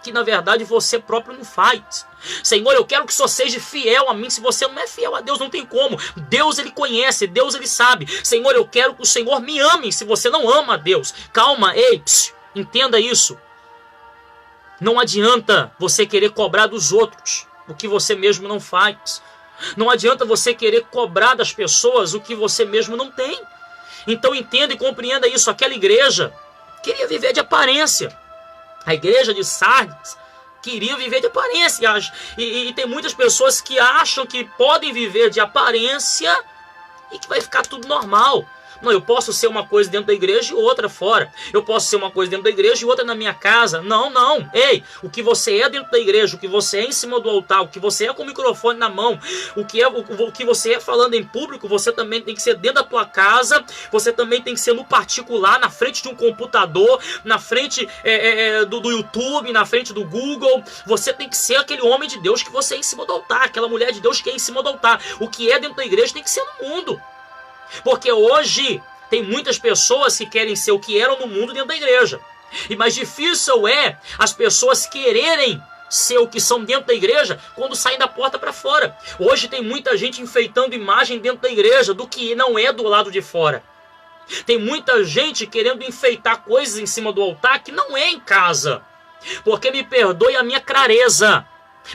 que na verdade você próprio não faz. Senhor, eu quero que o Senhor seja fiel a mim. Se você não é fiel a Deus, não tem como. Deus, Ele conhece, Deus, Ele sabe. Senhor, eu quero que o Senhor me ame. Se você não ama a Deus, calma, ei, entenda isso. Não adianta você querer cobrar dos outros o que você mesmo não faz. Não adianta você querer cobrar das pessoas o que você mesmo não tem. Então entenda e compreenda isso. Aquela igreja queria viver de aparência. A igreja de Sardes queria viver de aparência. E tem muitas pessoas que acham que podem viver de aparência e que vai ficar tudo normal. Não, eu posso ser uma coisa dentro da igreja e outra fora. Eu posso ser uma coisa dentro da igreja e outra na minha casa. Não, não. Ei, o que você é dentro da igreja, o que você é em cima do altar, o que você é com o microfone na mão, o que você é falando em público, você também tem que ser dentro da tua casa, você também tem que ser no particular, na frente de um computador, na frente do YouTube, na frente do Google. Você tem que ser aquele homem de Deus que você é em cima do altar, aquela mulher de Deus que é em cima do altar. O que é dentro da igreja tem que ser no mundo. Porque hoje tem muitas pessoas que querem ser o que eram no mundo dentro da igreja. E mais difícil é as pessoas quererem ser o que são dentro da igreja quando saem da porta para fora. Hoje tem muita gente enfeitando imagem dentro da igreja do que não é do lado de fora. Tem muita gente querendo enfeitar coisas em cima do altar que não é em casa. Porque me perdoe a minha clareza.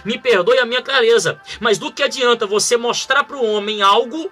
Me perdoe a minha clareza. Mas do que adianta você mostrar para o homem algo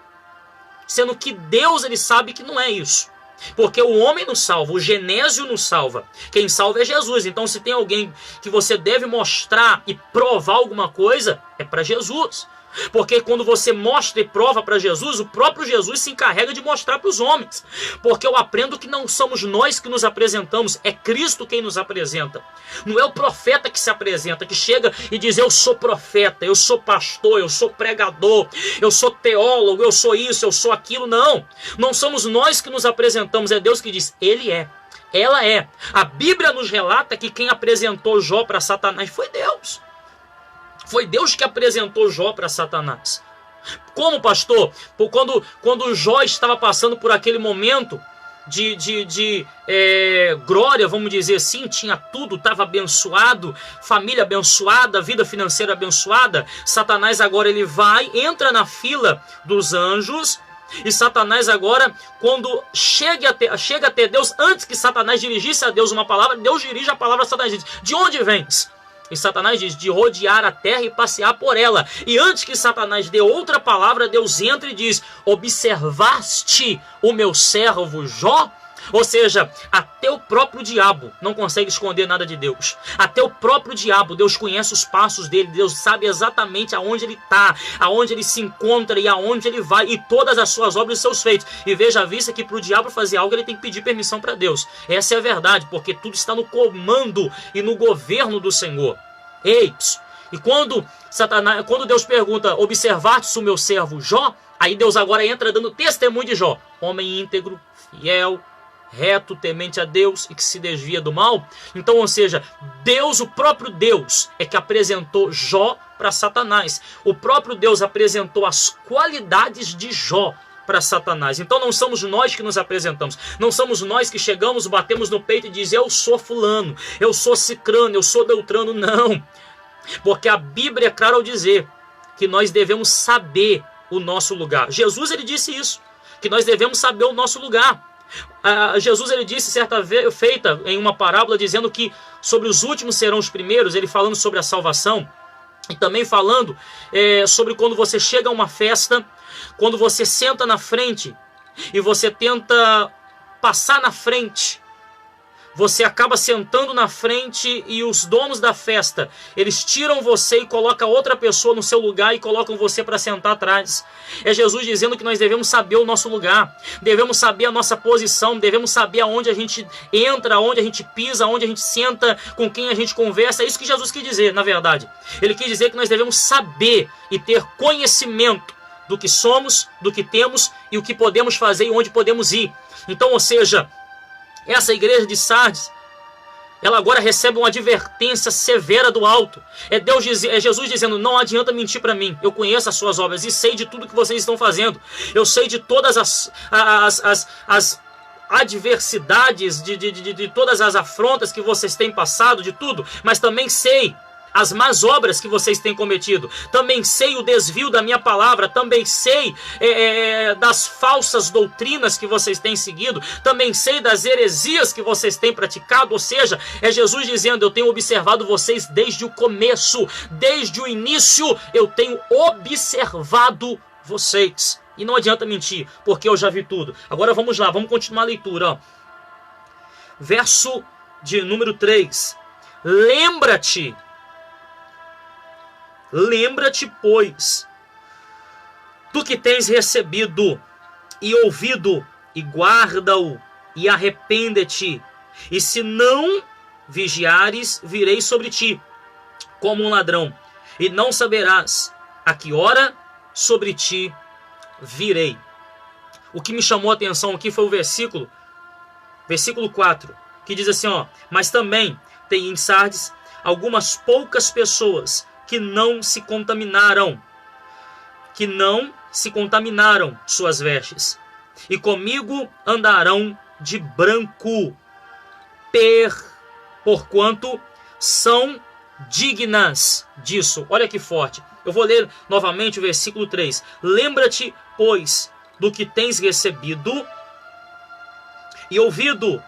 sendo que Deus, Ele sabe que não é isso. Porque o homem nos salva, o Genésio nos salva. Quem salva é Jesus. Então se tem alguém que você deve mostrar e provar alguma coisa, é para Jesus. Porque quando você mostra e prova para Jesus, o próprio Jesus se encarrega de mostrar para os homens. Porque eu aprendo que não somos nós que nos apresentamos, é Cristo quem nos apresenta. Não é o profeta que se apresenta, que chega e diz: eu sou profeta, eu sou pastor, eu sou pregador, eu sou teólogo, eu sou isso, eu sou aquilo. Não, não somos nós que nos apresentamos, é Deus que diz: Ele é, ela é. A Bíblia nos relata que quem apresentou Jó para Satanás foi Deus. Foi Deus que apresentou Jó para Satanás. Como, pastor? Quando Jó estava passando por aquele momento de glória, vamos dizer assim, tinha tudo, estava abençoado, família abençoada, vida financeira abençoada, Satanás agora ele vai, entra na fila dos anjos, e Satanás agora, quando chega até Deus, antes que Satanás dirigisse a Deus uma palavra, Deus dirige a palavra a Satanás e diz: de onde vens? E Satanás diz: de rodear a terra e passear por ela. E antes que Satanás dê outra palavra, Deus entra e diz: observaste o meu servo Jó? Ou seja, até o próprio diabo não consegue esconder nada de Deus. Até o próprio diabo, Deus conhece os passos dele. Deus sabe exatamente aonde ele está, aonde ele se encontra e aonde ele vai, e todas as suas obras e seus feitos. E veja a vista que para o diabo fazer algo, ele tem que pedir permissão para Deus. Essa é a verdade, porque tudo está no comando e no governo do Senhor. Eis, e quando Deus pergunta: observaste o meu servo Jó? Aí Deus agora entra dando testemunho de Jó: homem íntegro, fiel, reto, temente a Deus e que se desvia do mal. Então, ou seja, Deus, o próprio Deus, é que apresentou Jó para Satanás. O próprio Deus apresentou as qualidades de Jó para Satanás. Então não somos nós que nos apresentamos, não somos nós que chegamos, batemos no peito e dizemos: eu sou fulano, eu sou cicrano, eu sou beltrano. Não, porque a Bíblia é clara ao dizer que nós devemos saber o nosso lugar. Jesus, ele disse isso, que nós devemos saber o nosso lugar. Jesus, ele disse certa feita em uma parábola, dizendo que sobre os últimos serão os primeiros, ele falando sobre a salvação, e também falando sobre quando você chega a uma festa, quando você senta na frente e você tenta passar na frente, você acaba sentando na frente e os donos da festa, eles tiram você e colocam outra pessoa no seu lugar e colocam você para sentar atrás. É Jesus dizendo que nós devemos saber o nosso lugar, devemos saber a nossa posição, devemos saber aonde a gente entra, aonde a gente pisa, aonde a gente senta, com quem a gente conversa. É isso que Jesus quis dizer, na verdade. Ele quis dizer que nós devemos saber e ter conhecimento do que somos, do que temos e o que podemos fazer e onde podemos ir. Então, ou seja, essa igreja de Sardes, ela agora recebe uma advertência severa do alto. É Jesus dizendo: não adianta mentir para mim. Eu conheço as suas obras e sei de tudo que vocês estão fazendo. Eu sei de todas as adversidades, de todas as afrontas que vocês têm passado, de tudo. Mas também sei as más obras que vocês têm cometido. Também sei o desvio da minha palavra. Também sei das falsas doutrinas que vocês têm seguido. Também sei das heresias que vocês têm praticado. Ou seja, é Jesus dizendo: eu tenho observado vocês desde o começo, desde o início. Eu tenho observado vocês. E não adianta mentir, porque eu já vi tudo. Agora vamos lá, vamos continuar a leitura. Ó. Verso de número 3. Lembra-te, pois, do que tens recebido e ouvido, e guarda-o, e arrepende-te. E se não vigiares, virei sobre ti como um ladrão, e não saberás a que hora sobre ti virei. O que me chamou a atenção aqui foi o versículo 4, que diz assim, ó: mas também tem em Sardes algumas poucas pessoas que não se contaminaram suas vestes, e comigo andarão de branco, porquanto são dignas disso. Olha que forte. Eu vou ler novamente o versículo 3. Lembra-te, pois, do que tens recebido e ouvido,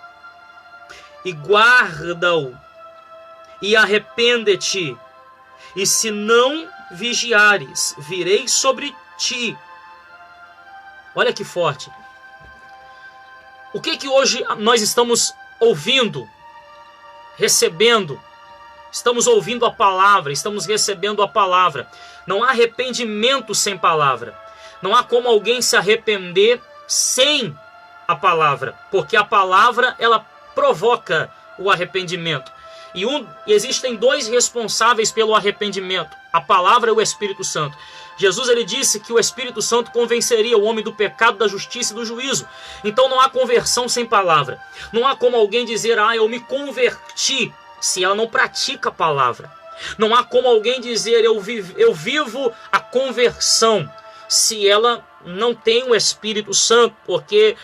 e guarda-o, e arrepende-te. E se não vigiares, virei sobre ti. Olha que forte. O que hoje nós estamos ouvindo, recebendo? Estamos ouvindo a palavra, estamos recebendo a palavra. Não há arrependimento sem palavra. Não há como alguém se arrepender sem a palavra, porque a palavra, ela provoca o arrependimento. E existem dois responsáveis pelo arrependimento: a palavra e o Espírito Santo. Jesus, ele disse que o Espírito Santo convenceria o homem do pecado, da justiça e do juízo. Então não há conversão sem palavra. Não há como alguém dizer: eu me converti, se ela não pratica a palavra. Não há como alguém dizer: eu vivo a conversão, se ela não tem o Espírito Santo, porque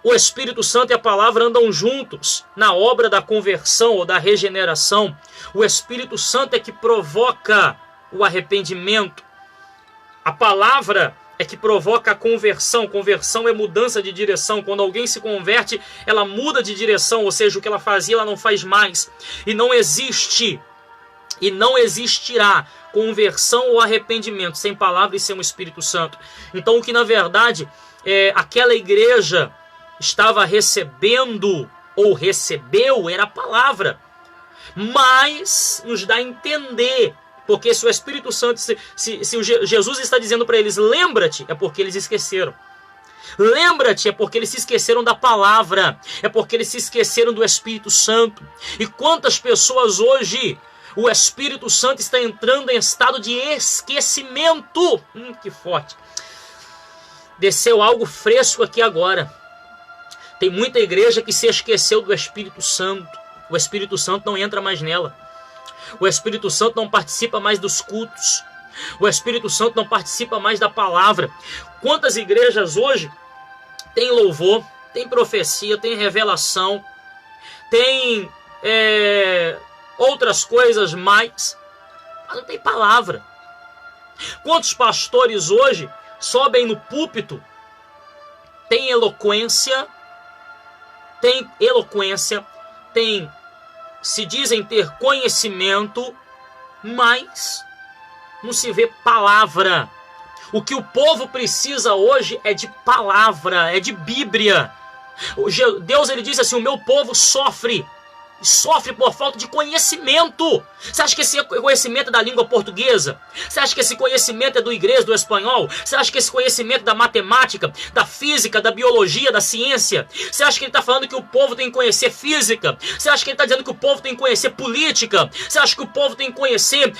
o Espírito Santo e a palavra andam juntos na obra da conversão ou da regeneração. O Espírito Santo é que provoca o arrependimento. A palavra é que provoca a conversão. Conversão é mudança de direção. Quando alguém se converte, ela muda de direção, ou seja, o que ela fazia, ela não faz mais. E não existe, e não existirá conversão ou arrependimento sem palavra e sem o Espírito Santo. Então, o que na verdade aquela igreja estava recebendo ou recebeu era a palavra. Mas nos dá a entender, porque se o Espírito Santo, se Jesus está dizendo para eles: lembra-te, é porque eles esqueceram. Lembra-te, é porque eles se esqueceram da palavra, é porque eles se esqueceram do Espírito Santo. E quantas pessoas hoje o Espírito Santo está entrando em estado de esquecimento? Que forte. Desceu algo fresco aqui agora. Tem muita igreja que se esqueceu do Espírito Santo. O Espírito Santo não entra mais nela. O Espírito Santo não participa mais dos cultos. O Espírito Santo não participa mais da palavra. Quantas igrejas hoje tem louvor, tem profecia, tem revelação, tem outras coisas mais, mas não tem palavra. Quantos pastores hoje sobem no púlpito, tem eloquência, se dizem ter conhecimento, mas não se vê palavra. O que o povo precisa hoje é de palavra, é de Bíblia. Deus, ele diz assim, o meu povo sofre por falta de conhecimento. Você acha que esse conhecimento é da língua portuguesa? Você acha que esse conhecimento é do inglês, do espanhol? Você acha que esse conhecimento é da matemática, da física, da biologia, da ciência? Você acha que ele está falando que o povo tem que conhecer física? Você acha que ele está dizendo que o povo tem que conhecer política? Você acha que o povo tem que conhecer...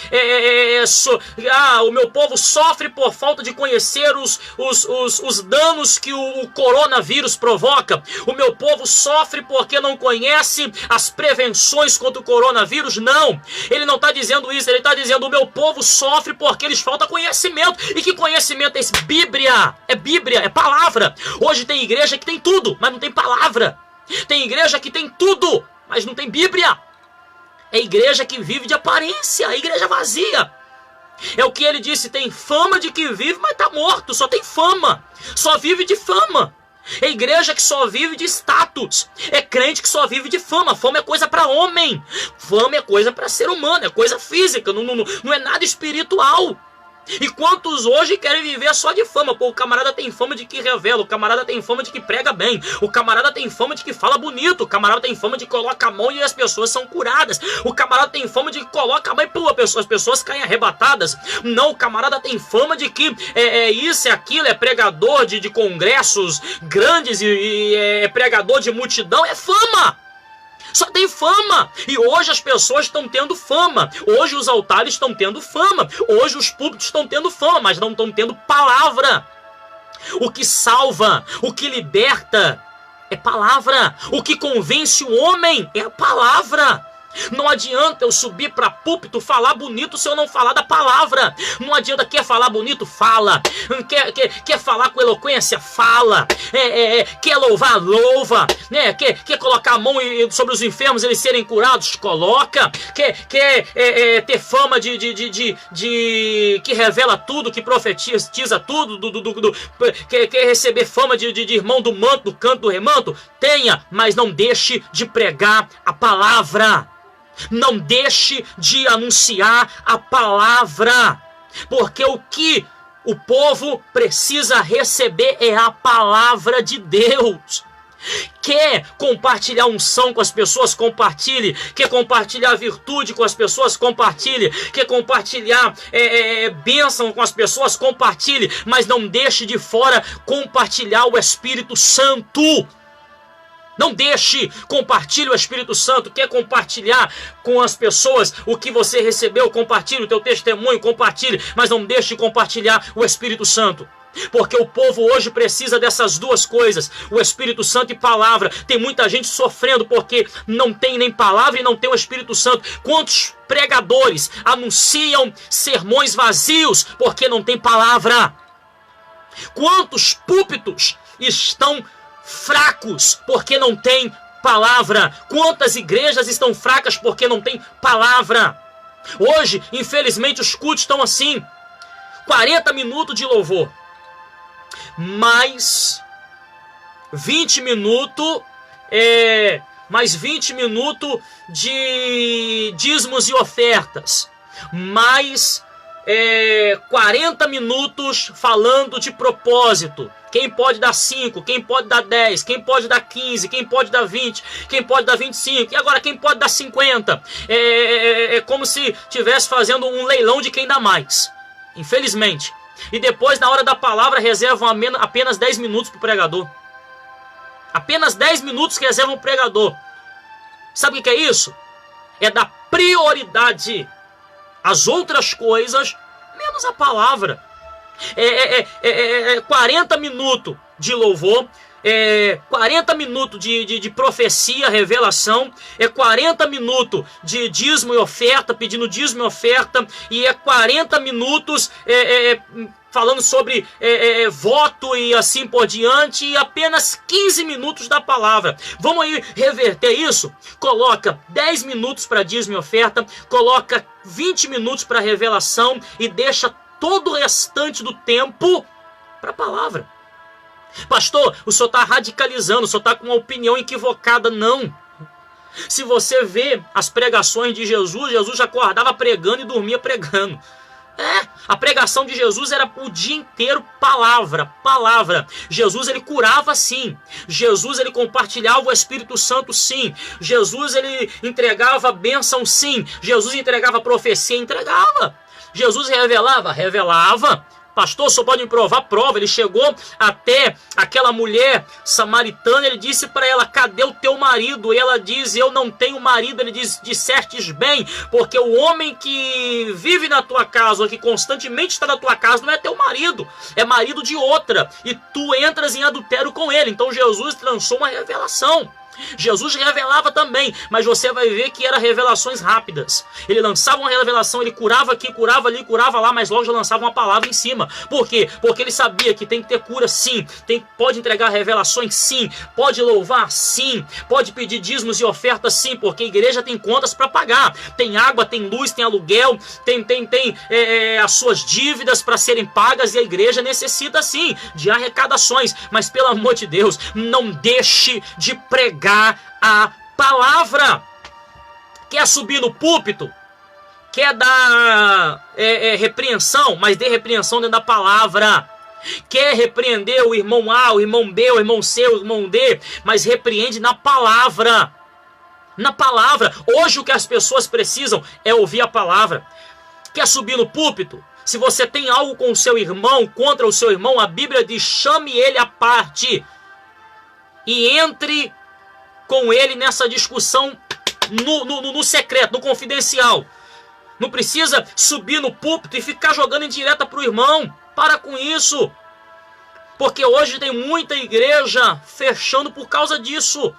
o meu povo sofre por falta de conhecer os danos que o coronavírus provoca. O meu povo sofre porque não conhece as prevenções contra o coronavírus. Não, ele não está dizendo isso, ele está dizendo o meu povo sofre porque eles falta conhecimento. E que conhecimento é esse? Bíblia, é palavra. Hoje tem igreja que tem tudo, mas não tem palavra. Tem igreja que tem tudo, mas não tem Bíblia. É igreja que vive de aparência, é igreja vazia. É o que ele disse, tem fama de que vive, mas está morto, só tem fama, só vive de fama. É igreja que só vive de status. É crente que só vive de fama. Fama é coisa para homem. Fama é coisa para ser humano. É coisa física. Não é nada espiritual. E quantos hoje querem viver só de fama? Pô, o camarada tem fama de que revela. O camarada tem fama de que prega bem. O camarada tem fama de que fala bonito. O camarada tem fama de que coloca a mão e as pessoas são curadas. O camarada tem fama de que coloca a mão e as pessoas caem arrebatadas. Não, o camarada tem fama de que isso, é aquilo, é pregador de congressos grandes e é pregador de multidão. É fama! Só tem fama. E hoje as pessoas estão tendo fama. Hoje os altares estão tendo fama. Hoje os púlpitos estão tendo fama, mas não estão tendo palavra. O que salva, o que liberta é palavra. O que convence o homem é a palavra. Não adianta eu subir para púlpito, falar bonito se eu não falar da palavra. Não adianta, quer falar bonito? Fala. Quer falar com eloquência? Fala. Quer louvar? Louva. Quer colocar a mão sobre os enfermos eles serem curados? Coloca. Quer ter fama de que revela tudo, que profetiza tudo, quer receber fama de irmão do manto, do canto, do remanto? Tenha, mas não deixe de pregar a palavra. Não deixe de anunciar a palavra, porque o que o povo precisa receber é a palavra de Deus. Quer compartilhar unção com as pessoas? Compartilhe. Quer compartilhar virtude com as pessoas? Compartilhe. Quer compartilhar bênção com as pessoas? Compartilhe. Mas não deixe de fora compartilhar o Espírito Santo. Não deixe, compartilhe o Espírito Santo. Quer compartilhar com as pessoas o que você recebeu? Compartilhe o teu testemunho, compartilhe. Mas não deixe de compartilhar o Espírito Santo. Porque o povo hoje precisa dessas duas coisas, o Espírito Santo e palavra. Tem muita gente sofrendo porque não tem nem palavra e não tem o Espírito Santo. Quantos pregadores anunciam sermões vazios porque não tem palavra? Quantos púlpitos estão fracos porque não tem palavra? Quantas igrejas estão fracas porque não tem palavra? Hoje, infelizmente, os cultos estão assim: 40 minutos de louvor, mais 20 minutos de dízimos e ofertas, mais 40 minutos falando de propósito. Quem pode dar 5, quem pode dar 10, quem pode dar 15, quem pode dar 20, quem pode dar 25, e agora quem pode dar 50. É como se estivesse fazendo um leilão de quem dá mais, infelizmente. E depois, na hora da palavra, reservam apenas 10 minutos para o pregador. Apenas 10 minutos que reservam o pregador. Sabe o que é isso? É dar prioridade às outras coisas, menos a palavra. 40 minutos de louvor, 40 minutos de profecia, revelação, 40 minutos de dízimo e oferta, pedindo dízimo e oferta, e 40 minutos falando sobre voto e assim por diante, e apenas 15 minutos da palavra. Vamos aí reverter isso? Coloca 10 minutos para dízimo e oferta, coloca 20 minutos para revelação e deixa todo o restante do tempo para a palavra. Pastor, o senhor está radicalizando, o senhor está com uma opinião equivocada. Não. Se você vê as pregações de Jesus, Jesus já acordava pregando e dormia pregando. A pregação de Jesus era o dia inteiro palavra. Jesus, ele curava sim. Jesus, ele compartilhava o Espírito Santo sim. Jesus, ele entregava bênção sim. Jesus entregava profecia, entregava. Jesus revelava. Pastor, só pode me provar? Prova. Ele chegou até aquela mulher samaritana, ele disse para ela, cadê o teu marido? E ela diz, eu não tenho marido. Ele diz, dissestes bem, porque o homem que vive na tua casa, ou que constantemente está na tua casa, não é teu marido, é marido de outra, e tu entras em adultério com ele. Então Jesus lançou uma revelação. Jesus revelava também, mas você vai ver que eram revelações rápidas. Ele lançava uma revelação, ele curava aqui, curava ali, curava lá, mas logo já lançava uma palavra em cima. Por quê? Porque ele sabia que tem que ter cura sim, pode entregar revelações sim, pode louvar sim, pode pedir dízimos e ofertas sim, porque a igreja tem contas para pagar, tem água, tem luz, tem aluguel, tem as suas dívidas para serem pagas, e a igreja necessita sim de arrecadações. Mas pelo amor de Deus, não deixe de pregar a palavra. Quer subir no púlpito, quer dar repreensão, mas dê repreensão dentro da palavra. Quer repreender o irmão A, o irmão B, o irmão C, o irmão D, mas repreende na palavra. Na palavra. Hoje o que as pessoas precisam é ouvir a palavra. Quer subir no púlpito? Se você tem algo com o seu irmão, contra o seu irmão, a Bíblia diz, chame ele à parte e entre com ele nessa discussão no secreto, no confidencial. Não precisa subir no púlpito e ficar jogando indireta para o irmão. Para com isso. Porque hoje tem muita igreja fechando por causa disso.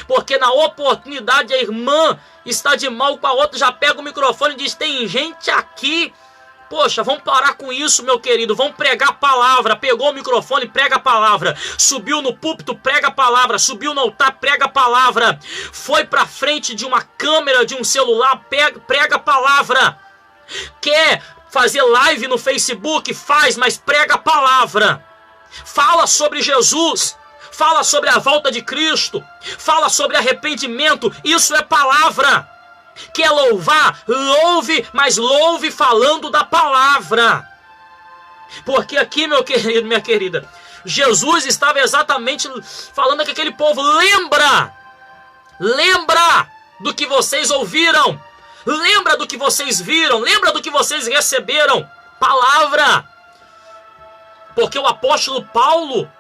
Porque na oportunidade a irmã está de mal com a outra, já pega o microfone e diz, tem gente aqui. Poxa, vamos parar com isso, meu querido. Vamos pregar a palavra. Pegou o microfone, prega a palavra. Subiu no púlpito, prega a palavra. Subiu no altar, prega a palavra. Foi para frente de uma câmera, de um celular, prega a palavra. Quer fazer live no Facebook? Faz, mas prega a palavra. Fala sobre Jesus. Fala sobre a volta de Cristo. Fala sobre arrependimento. Isso é palavra. Quer louvar? Louve, mas louve falando da palavra. Porque aqui, meu querido, minha querida, Jesus estava exatamente falando com aquele povo, lembra do que vocês ouviram, lembra do que vocês viram, lembra do que vocês receberam, palavra. Porque o apóstolo Paulo,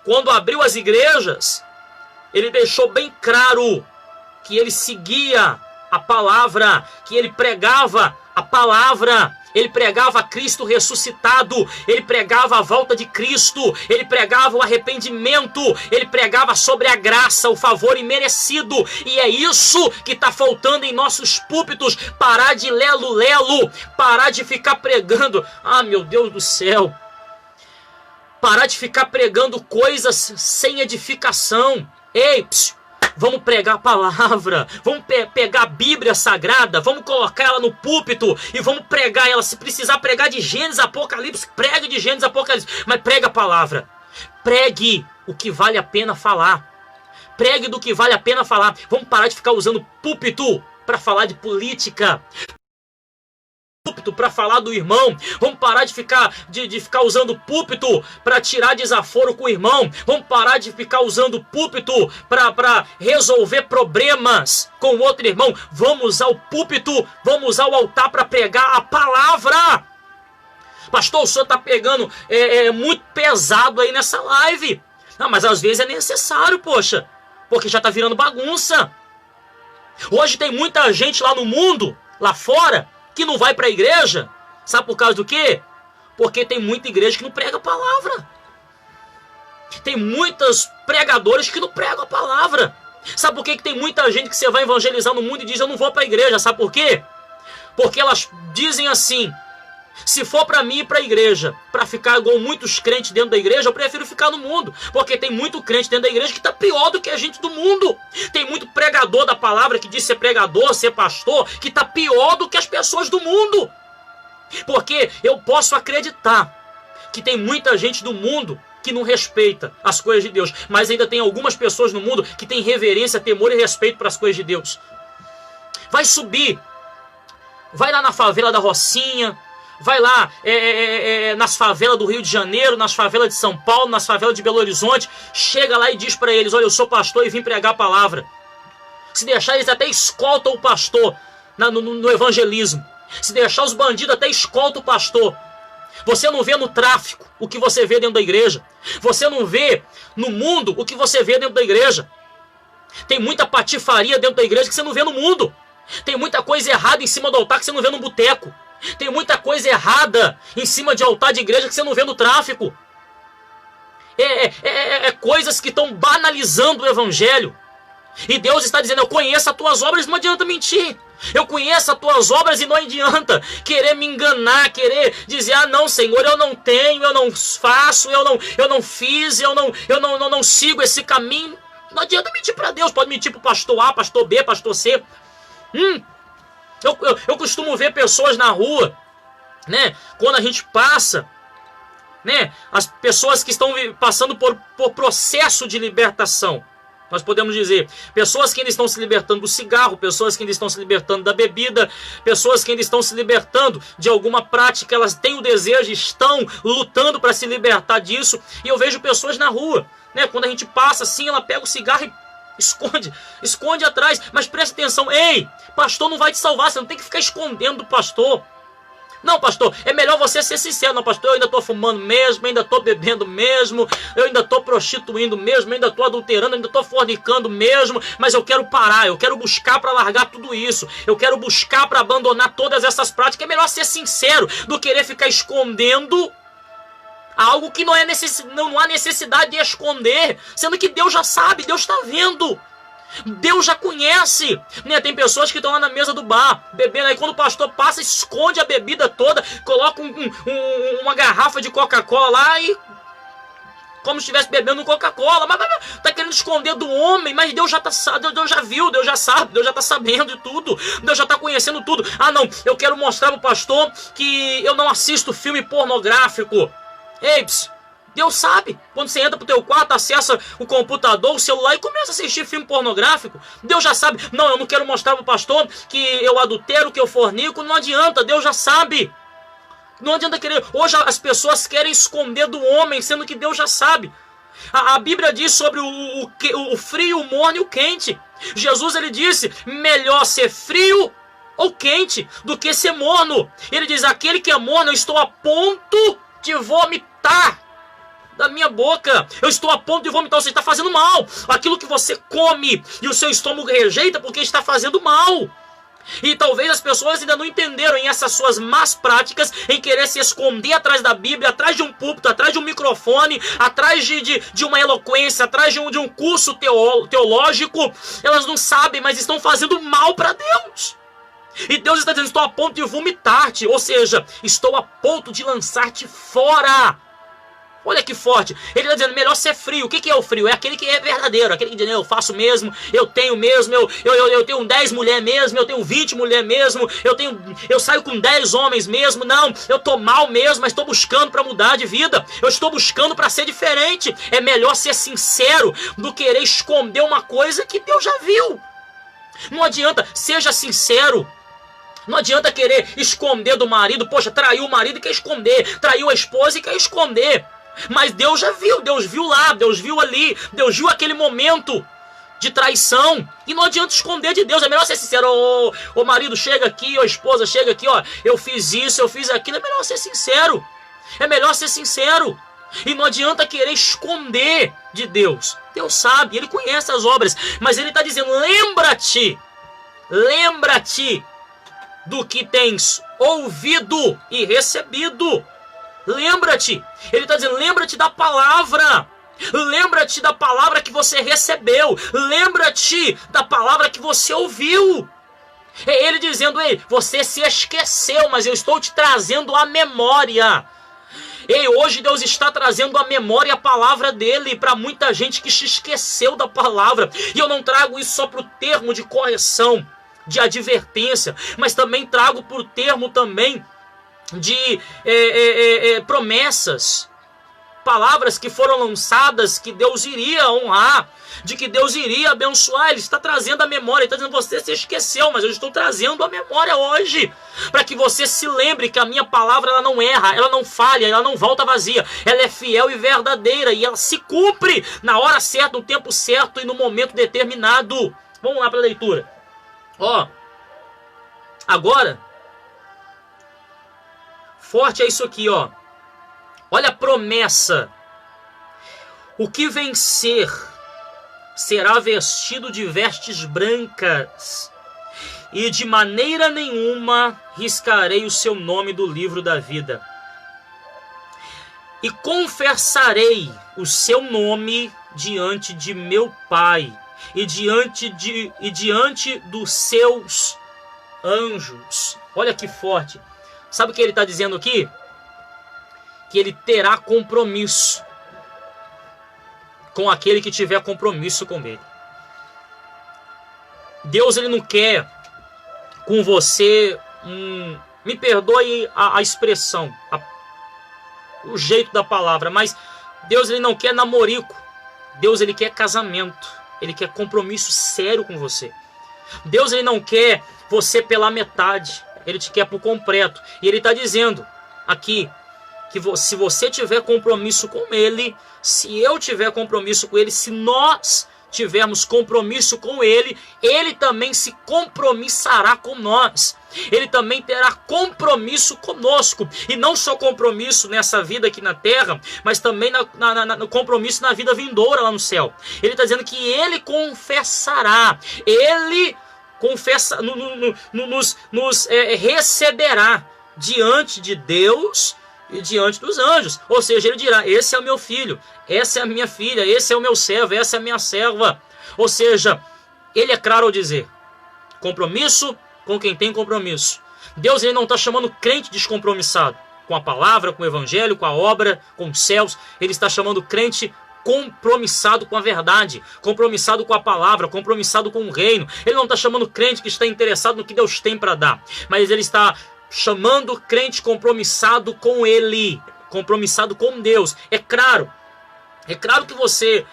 quando abriu as igrejas, ele deixou bem claro que ele seguia a palavra, que ele pregava a palavra, ele pregava Cristo ressuscitado, ele pregava a volta de Cristo, ele pregava o arrependimento, ele pregava sobre a graça, o favor imerecido. E é isso que está faltando em nossos púlpitos, parar de lelo-lelo, parar de ficar pregando, meu Deus do céu, parar de ficar pregando coisas sem edificação. Ei, vamos pregar a palavra, vamos pegar a Bíblia Sagrada, vamos colocar ela no púlpito e vamos pregar ela. Se precisar pregar de Gênesis, Apocalipse, pregue de Gênesis, Apocalipse, mas prega a palavra. Pregue o que vale a pena falar. Pregue do que vale a pena falar. Vamos parar de ficar usando púlpito para falar de política, púlpito para falar do irmão. Vamos parar de ficar usando púlpito para tirar desaforo com o irmão. Vamos parar de ficar usando púlpito para resolver problemas com o outro irmão. Vamos usar o púlpito, vamos usar o altar para pregar a palavra. Pastor, o senhor está pegando muito pesado aí nessa live. Não, mas às vezes é necessário, poxa, porque já está virando bagunça. Hoje tem muita gente lá no mundo, lá fora, que não vai para a igreja. Sabe por causa do quê? Porque tem muita igreja que não prega a palavra. Tem muitos pregadores que não pregam a palavra. Sabe por quê que tem muita gente que você vai evangelizar no mundo e diz, eu não vou para a igreja? Sabe por quê? Porque elas dizem assim, Se for para mim ir para a igreja, para ficar igual muitos crentes dentro da igreja, eu prefiro ficar no mundo. Porque tem muito crente dentro da igreja que está pior do que a gente do mundo. Tem muito pregador da palavra que diz ser pregador, ser pastor, que está pior do que as pessoas do mundo. Porque eu posso acreditar que tem muita gente do mundo que não respeita as coisas de Deus. Mas ainda tem algumas pessoas no mundo que têm reverência, temor e respeito para as coisas de Deus. Vai subir. Vai lá na favela da Rocinha. Vai lá nas favelas do Rio de Janeiro, nas favelas de São Paulo, nas favelas de Belo Horizonte. Chega lá e diz para eles: olha, eu sou pastor e vim pregar a palavra. Se deixar, eles até escoltam o pastor no evangelismo. Se deixar, os bandidos até escoltam o pastor. Você não vê no tráfico o que você vê dentro da igreja. Você não vê no mundo o que você vê dentro da igreja. Tem muita patifaria dentro da igreja que você não vê no mundo. Tem muita coisa errada em cima do altar que você não vê no boteco. Tem muita coisa errada em cima de altar de igreja que você não vê no tráfico. Coisas que estão banalizando o evangelho. E Deus está dizendo: eu conheço as tuas obras, não adianta mentir. Eu conheço as tuas obras e não adianta querer me enganar, querer dizer: ah não, Senhor, eu não tenho, eu não faço, eu não fiz, eu não sigo esse caminho. Não adianta mentir para Deus. Pode mentir para o pastor A, pastor B, pastor C. Eu costumo ver pessoas na rua, né? Quando a gente passa, né? As pessoas que estão passando por processo de libertação. Nós podemos dizer, pessoas que ainda estão se libertando do cigarro, pessoas que ainda estão se libertando da bebida, pessoas que ainda estão se libertando de alguma prática, elas têm o desejo, estão lutando para se libertar disso. E eu vejo pessoas na rua, né? Quando a gente passa assim, ela pega o cigarro e esconde atrás. Mas preste atenção: ei, pastor não vai te salvar, você não tem que ficar escondendo do pastor. Não, pastor, é melhor você ser sincero. Não, pastor, eu ainda estou fumando mesmo, ainda estou bebendo mesmo, eu ainda estou prostituindo mesmo, ainda estou adulterando, ainda estou fornicando mesmo, mas eu quero parar, eu quero buscar para largar tudo isso, eu quero buscar para abandonar todas essas práticas. É melhor ser sincero do que querer ficar escondendo algo que não há necessidade de esconder, sendo que Deus já sabe, Deus está vendo. Deus já conhece, né? Tem pessoas que estão lá na mesa do bar, bebendo, aí quando o pastor passa, esconde a bebida toda, coloca uma garrafa de Coca-Cola lá e como se estivesse bebendo Coca-Cola, mas tá querendo esconder do homem. Mas Deus já Deus já viu, Deus já sabe, Deus já tá sabendo de tudo, Deus já tá conhecendo tudo. Ah não, eu quero mostrar pro pastor que eu não assisto filme pornográfico. Ei, Deus sabe. Quando você entra pro teu quarto, acessa o computador, o celular e começa a assistir filme pornográfico, Deus já sabe. Não, eu não quero mostrar pro pastor que eu adultero, que eu fornico. Não adianta, Deus já sabe. Não adianta querer. Hoje as pessoas querem esconder do homem, sendo que Deus já sabe. A Bíblia diz sobre o frio, o morno e o quente. Jesus, ele disse: melhor ser frio ou quente do que ser morno. Ele diz: aquele que é morno, eu estou a ponto de vomitar da minha boca. Eu estou a ponto de vomitar. Você está fazendo mal. Aquilo que você come e o seu estômago rejeita porque está fazendo mal. E talvez as pessoas ainda não entenderam em essas suas más práticas, em querer se esconder atrás da Bíblia, atrás de um púlpito, atrás de um microfone, atrás de uma eloquência, atrás de um curso teológico. Elas não sabem, mas estão fazendo mal para Deus. E Deus está dizendo: estou a ponto de vomitar-te. Ou seja, estou a ponto de lançar-te fora. Olha que forte. Ele está dizendo: melhor ser frio. O que é o frio? É aquele que é verdadeiro, aquele que diz: eu faço mesmo, eu tenho mesmo, eu tenho 10 mulheres mesmo, eu tenho 20 mulheres mesmo, eu saio com 10 homens mesmo. Não, eu estou mal mesmo, mas estou buscando para mudar de vida. Eu estou buscando para ser diferente. É melhor ser sincero do que querer esconder uma coisa que Deus já viu. Não adianta, seja sincero. Não adianta querer esconder do marido. Poxa, traiu o marido e quer esconder, traiu a esposa e quer esconder. Mas Deus já viu, Deus viu lá, Deus viu ali, Deus viu aquele momento de traição. E não adianta esconder de Deus. É melhor ser sincero. Ô marido, chega aqui, ô esposa, chega aqui, ó, eu fiz isso, eu fiz aquilo. É melhor ser sincero. É melhor ser sincero. E não adianta querer esconder de Deus. Deus sabe, Ele conhece as obras. Mas Ele está dizendo: lembra-te do que tens ouvido e recebido. Lembra-te. Ele está dizendo: lembra-te da palavra. Lembra-te da palavra que você recebeu. Lembra-te da palavra que você ouviu. É ele dizendo: ei, você se esqueceu, mas eu estou te trazendo a memória. Ei, hoje Deus está trazendo à memória a palavra dele para muita gente que se esqueceu da palavra. E eu não trago isso só para o termo de correção, de advertência, mas também trago por termo também de promessas. Palavras que foram lançadas, que Deus iria honrar, de que Deus iria abençoar. Ele está trazendo a memória, ele está dizendo: você se esqueceu, mas eu estou trazendo a memória hoje, para que você se lembre que a minha palavra, ela não erra, ela não falha, ela não volta vazia, ela é fiel e verdadeira, e ela se cumpre na hora certa, no tempo certo e no momento determinado. Vamos lá para a leitura. Agora, forte é isso aqui, olha a promessa: o que vencer será vestido de vestes brancas, e de maneira nenhuma riscarei o seu nome do livro da vida. E confessarei o seu nome diante de meu Pai e diante dos seus anjos. Olha que forte. Sabe o que ele está dizendo aqui? Que ele terá compromisso com aquele que tiver compromisso com ele. Deus, ele não quer com você me perdoe a expressão, o jeito da palavra, mas Deus, ele não quer namorico. Deus, ele quer casamento. Ele quer compromisso sério com você. Deus, ele não quer você pela metade. Ele te quer por completo. E ele está dizendo aqui que se você tiver compromisso com ele, se eu tiver compromisso com ele, se nós tivermos compromisso com ele, ele também se compromissará com nós. Ele também terá compromisso conosco. E não só compromisso nessa vida aqui na terra, mas também no compromisso na vida vindoura lá no céu. Ele está dizendo que ele confessará. Ele confessa, nos receberá diante de Deus e diante dos anjos. Ou seja, ele dirá: esse é o meu filho, essa é a minha filha, esse é o meu servo, essa é a minha serva. Ou seja, ele é claro ao dizer: compromisso com quem tem compromisso. Deus, ele não está chamando crente descompromissado com a palavra, com o evangelho, com a obra, com os céus. Ele está chamando crente compromissado com a verdade, compromissado com a palavra, compromissado com o reino. Ele não está chamando crente que está interessado no que Deus tem para dar, mas ele está chamando crente compromissado com ele, compromissado com Deus. É claro que você,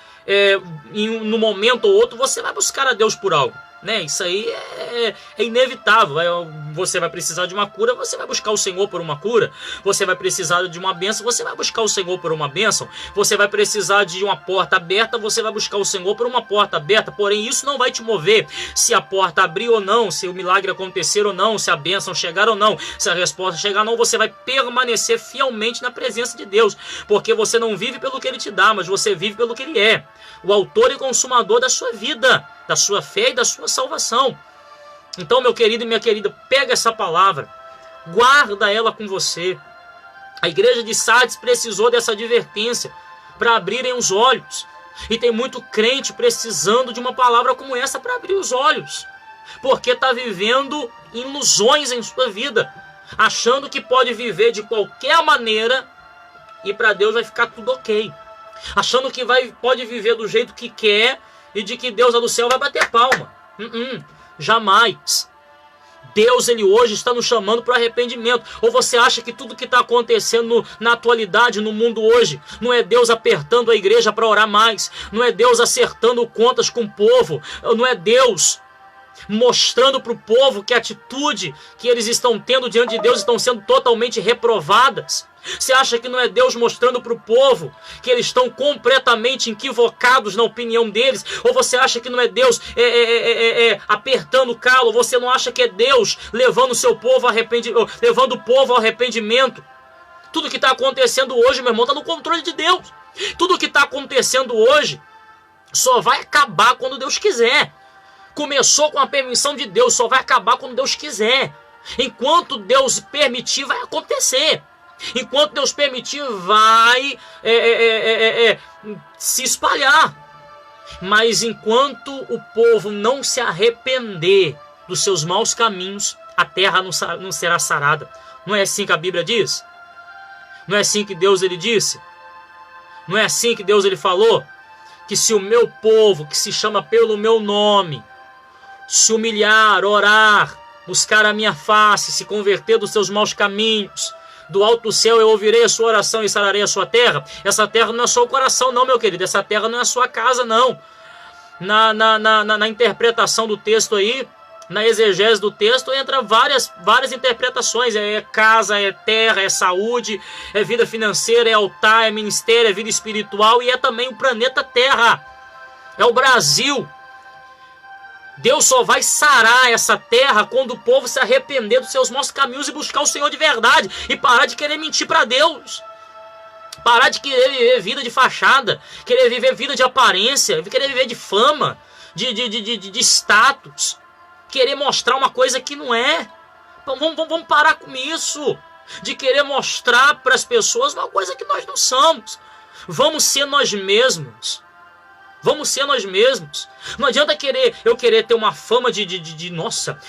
no momento ou outro, você vai buscar a Deus por algo, né? Isso aí é inevitável. Você vai precisar de uma cura, você vai buscar o Senhor por uma cura. Você vai precisar de uma bênção, você vai buscar o Senhor por uma bênção. Você vai precisar de uma porta aberta, você vai buscar o Senhor por uma porta aberta. Porém, isso não vai te mover se a porta abrir ou não, se o milagre acontecer ou não, se a bênção chegar ou não, se a resposta chegar ou não. Você vai permanecer fielmente na presença de Deus, porque você não vive pelo que Ele te dá, mas você vive pelo que Ele é, o autor e consumador da sua vida, da sua fé e da sua salvação. Então, meu querido e minha querida, pega essa palavra, guarda ela com você. A igreja de Sardes precisou dessa advertência para abrirem os olhos. E tem muito crente precisando de uma palavra como essa para abrir os olhos, porque está vivendo ilusões em sua vida, achando que pode viver de qualquer maneira e para Deus vai ficar tudo ok, achando que pode viver do jeito que quer e de que Deus lá do céu vai bater palma. Jamais. Deus, ele hoje está nos chamando para o arrependimento. Ou você acha que tudo que está acontecendo na atualidade, no mundo hoje, não é Deus apertando a igreja para orar mais, não é Deus acertando contas com o povo, não é Deus mostrando para o povo que a atitude que eles estão tendo diante de Deus estão sendo totalmente reprovadas? Você acha que não é Deus mostrando para o povo que eles estão completamente equivocados na opinião deles? Ou você acha que não é Deus apertando o calo? Você não acha que é Deus levando levando o povo ao arrependimento? Tudo que está acontecendo hoje, meu irmão, está no controle de Deus. Tudo que está acontecendo hoje só vai acabar quando Deus quiser. Começou com a permissão de Deus, só vai acabar quando Deus quiser. Enquanto Deus permitir, vai acontecer. Enquanto Deus permitir, vai se espalhar. Mas enquanto o povo não se arrepender, dos seus maus caminhos, a terra não será sarada. Não é assim que a Bíblia diz? Não é assim que Deus ele disse? Não é assim que Deus ele falou? Que se o meu povo, que se chama pelo meu nome, se humilhar, orar, buscar a minha face, se converter dos seus maus caminhos, do alto do céu eu ouvirei a sua oração e sararei a sua terra. Essa terra não é só o coração não, meu querido. Essa terra não é a sua casa não. Na interpretação do texto aí, na exegese do texto, entra várias interpretações. É casa, é terra, é saúde, é vida financeira, é altar, é ministério, é vida espiritual e é também o planeta Terra. É o Brasil. Deus só vai sarar essa terra quando o povo se arrepender dos seus maus caminhos e buscar o Senhor de verdade e parar de querer mentir para Deus. Parar de querer viver vida de fachada, querer viver vida de aparência, querer viver de fama, de status, querer mostrar uma coisa que não é. Vamos parar com isso, de querer mostrar para as pessoas uma coisa que nós não somos. Vamos ser nós mesmos. Vamos ser nós mesmos. Não adianta eu querer ter uma fama nossa,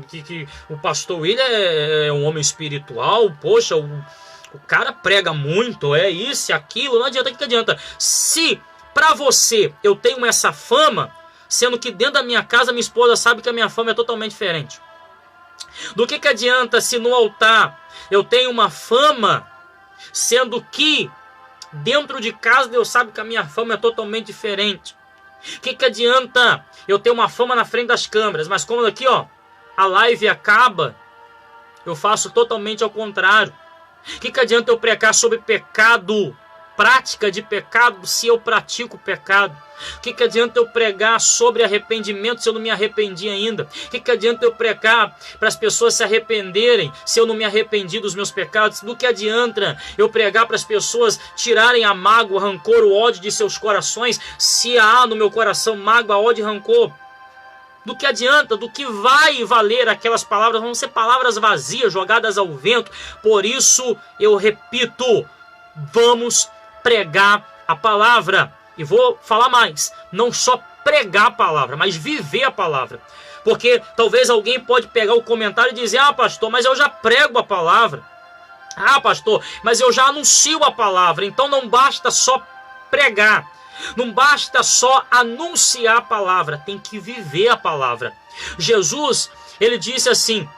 que o pastor William é um homem espiritual, poxa, o cara prega muito, é isso, aquilo. Não adianta, o que adianta? Se pra você eu tenho essa fama, sendo que dentro da minha casa minha esposa sabe que a minha fama é totalmente diferente. Do que adianta se no altar eu tenho uma fama, sendo que dentro de casa Deus sabe que a minha fama é totalmente diferente? O que adianta eu ter uma fama na frente das câmeras, mas como aqui ó, a live acaba, eu faço totalmente ao contrário? O que adianta eu pregar sobre pecado, prática de pecado, se eu pratico pecado? O que adianta eu pregar sobre arrependimento se eu não me arrependi ainda? O que adianta eu pregar para as pessoas se arrependerem se eu não me arrependi dos meus pecados? Do que adianta eu pregar para as pessoas tirarem a mágoa, o rancor, o ódio de seus corações se há no meu coração mágoa, ódio e rancor? Do que adianta? Do que vai valer aquelas palavras? Vão ser palavras vazias, jogadas ao vento. Por isso eu repito, vamos pregar a palavra. E vou falar mais, não só pregar a palavra, mas viver a palavra. Porque talvez alguém pode pegar o comentário e dizer: ah, pastor, mas eu já prego a palavra. Ah, pastor, mas eu já anuncio a palavra. Então não basta só pregar. Não basta só anunciar a palavra, tem que viver a palavra. Jesus, ele disse assim: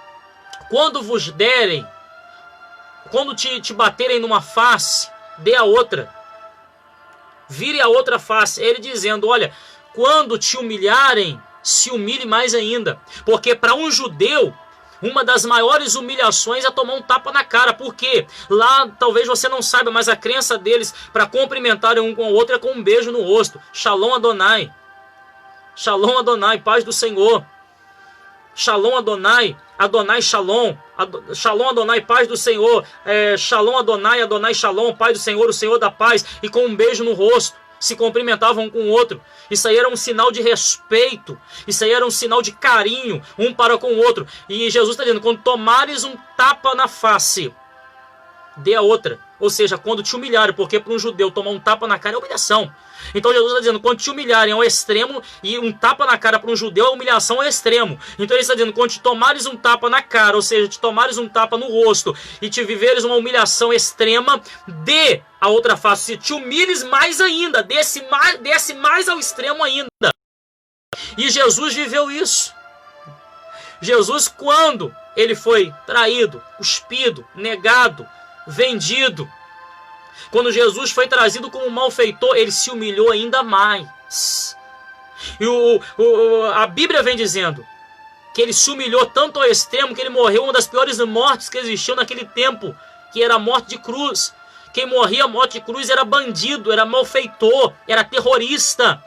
quando vos derem, quando te baterem numa face, dê a outra. Vire a outra face. Ele dizendo: olha, quando te humilharem, se humilhe mais ainda. Porque para um judeu, uma das maiores humilhações é tomar um tapa na cara. Porque lá, talvez você não saiba, mas a crença deles para cumprimentarem um com o outro é com um beijo no rosto. Shalom Adonai. Shalom Adonai, paz do Senhor. Shalom Adonai, Adonai Shalom. Shalom Adonai, paz do Senhor. Shalom Adonai, Adonai Shalom, paz do Senhor, o Senhor da paz. E com um beijo no rosto se cumprimentavam um com o outro. Isso aí era um sinal de respeito. Isso aí era um sinal de carinho um para com o outro. E Jesus está dizendo: quando tomares um tapa na face, dê a outra. Ou seja, quando te humilharem, porque para um judeu tomar um tapa na cara é humilhação. Então Jesus está dizendo: quando te humilharem ao extremo, e um tapa na cara para um judeu é humilhação ao extremo. Então ele está dizendo: quando te tomares um tapa na cara, ou seja, te tomares um tapa no rosto e te viveres uma humilhação extrema, dê a outra face. Se te humilhes mais ainda, desce mais ao extremo ainda. E Jesus viveu isso. Jesus, quando ele foi traído, cuspido, negado, vendido, quando Jesus foi trazido como malfeitor, ele se humilhou ainda mais. E a Bíblia vem dizendo que ele se humilhou tanto ao extremo que ele morreu uma das piores mortes que existiu naquele tempo, que era a morte de cruz. Quem morria a morte de cruz era bandido, era malfeitor, era terrorista.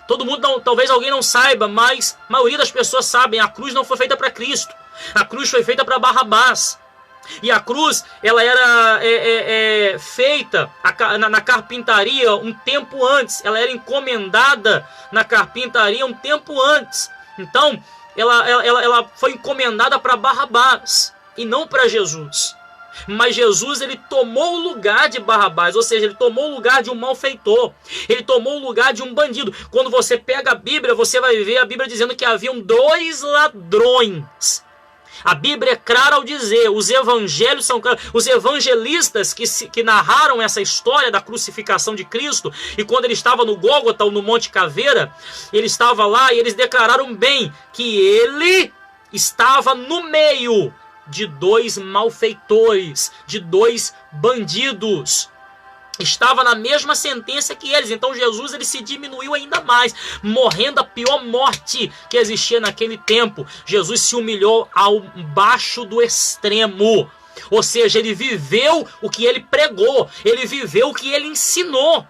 Todo mundo, talvez alguém não saiba, mas a maioria das pessoas sabem: a cruz não foi feita para Cristo. A cruz foi feita para Barrabás. E a cruz, ela era feita na carpintaria um tempo antes. Ela era encomendada na carpintaria um tempo antes. Então, ela foi encomendada para Barrabás e não para Jesus. Mas Jesus, ele tomou o lugar de Barrabás, ou seja, ele tomou o lugar de um malfeitor, ele tomou o lugar de um bandido. Quando você pega a Bíblia, você vai ver a Bíblia dizendo que haviam 2 ladrões. A Bíblia é clara ao dizer, os evangelhos são claros, os evangelistas que narraram essa história da crucificação de Cristo, e quando ele estava no Gólgota ou no Monte Caveira, ele estava lá e eles declararam bem que ele estava no meio de 2 malfeitores, de 2 bandidos. Estava na mesma sentença que eles. Então Jesus, ele se diminuiu ainda mais, morrendo a pior morte que existia naquele tempo. Jesus se humilhou ao baixo do extremo. Ou seja, ele viveu o que ele pregou, ele viveu o que ele ensinou.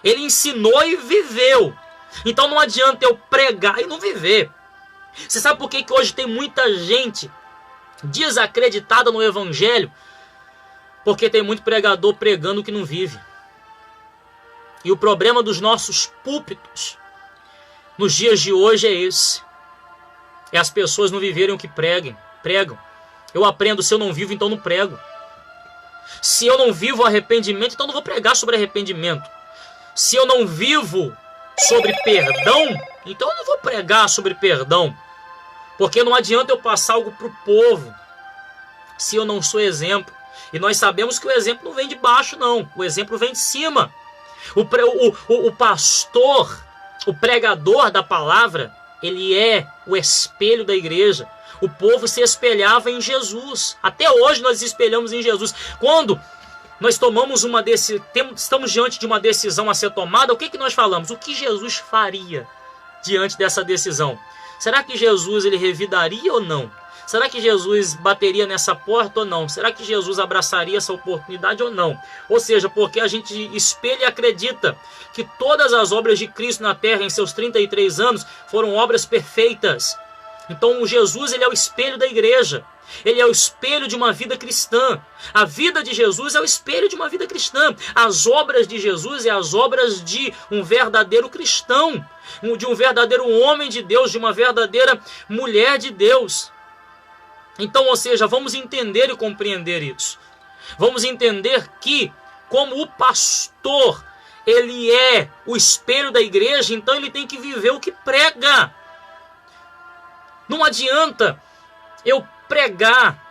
Ele ensinou e viveu. Então não adianta eu pregar e não viver. Você sabe por que hoje tem muita gente desacreditada no evangelho? Porque tem muito pregador pregando que não vive. E o problema dos nossos púlpitos nos dias de hoje é esse. É as pessoas não viverem o que pregam. Eu aprendo, se eu não vivo, então não prego. Se eu não vivo arrependimento, então não vou pregar sobre arrependimento. Se eu não vivo sobre perdão, então eu não vou pregar sobre perdão. Porque não adianta eu passar algo para o povo se eu não sou exemplo. E nós sabemos que o exemplo não vem de baixo, não. O exemplo vem de cima. O pastor, o pregador da palavra, ele é o espelho da igreja. O povo se espelhava em Jesus. Até hoje nós espelhamos em Jesus. Quando nós tomamos uma decisão, estamos diante de uma decisão a ser tomada, o que nós falamos? O que Jesus faria diante dessa decisão? Será que Jesus ele revidaria ou não? Será que Jesus bateria nessa porta ou não? Será que Jesus abraçaria essa oportunidade ou não? Ou seja, porque a gente espelha e acredita que todas as obras de Cristo na terra em seus 33 anos foram obras perfeitas. Então o Jesus, ele é o espelho da igreja. Ele é o espelho de uma vida cristã. A vida de Jesus é o espelho de uma vida cristã. As obras de Jesus é as obras de um verdadeiro cristão, de um verdadeiro homem de Deus, de uma verdadeira mulher de Deus. Então, ou seja, vamos entender e compreender isso. Vamos entender que, como o pastor, ele é o espelho da igreja, então ele tem que viver o que prega. Não adianta eu pregar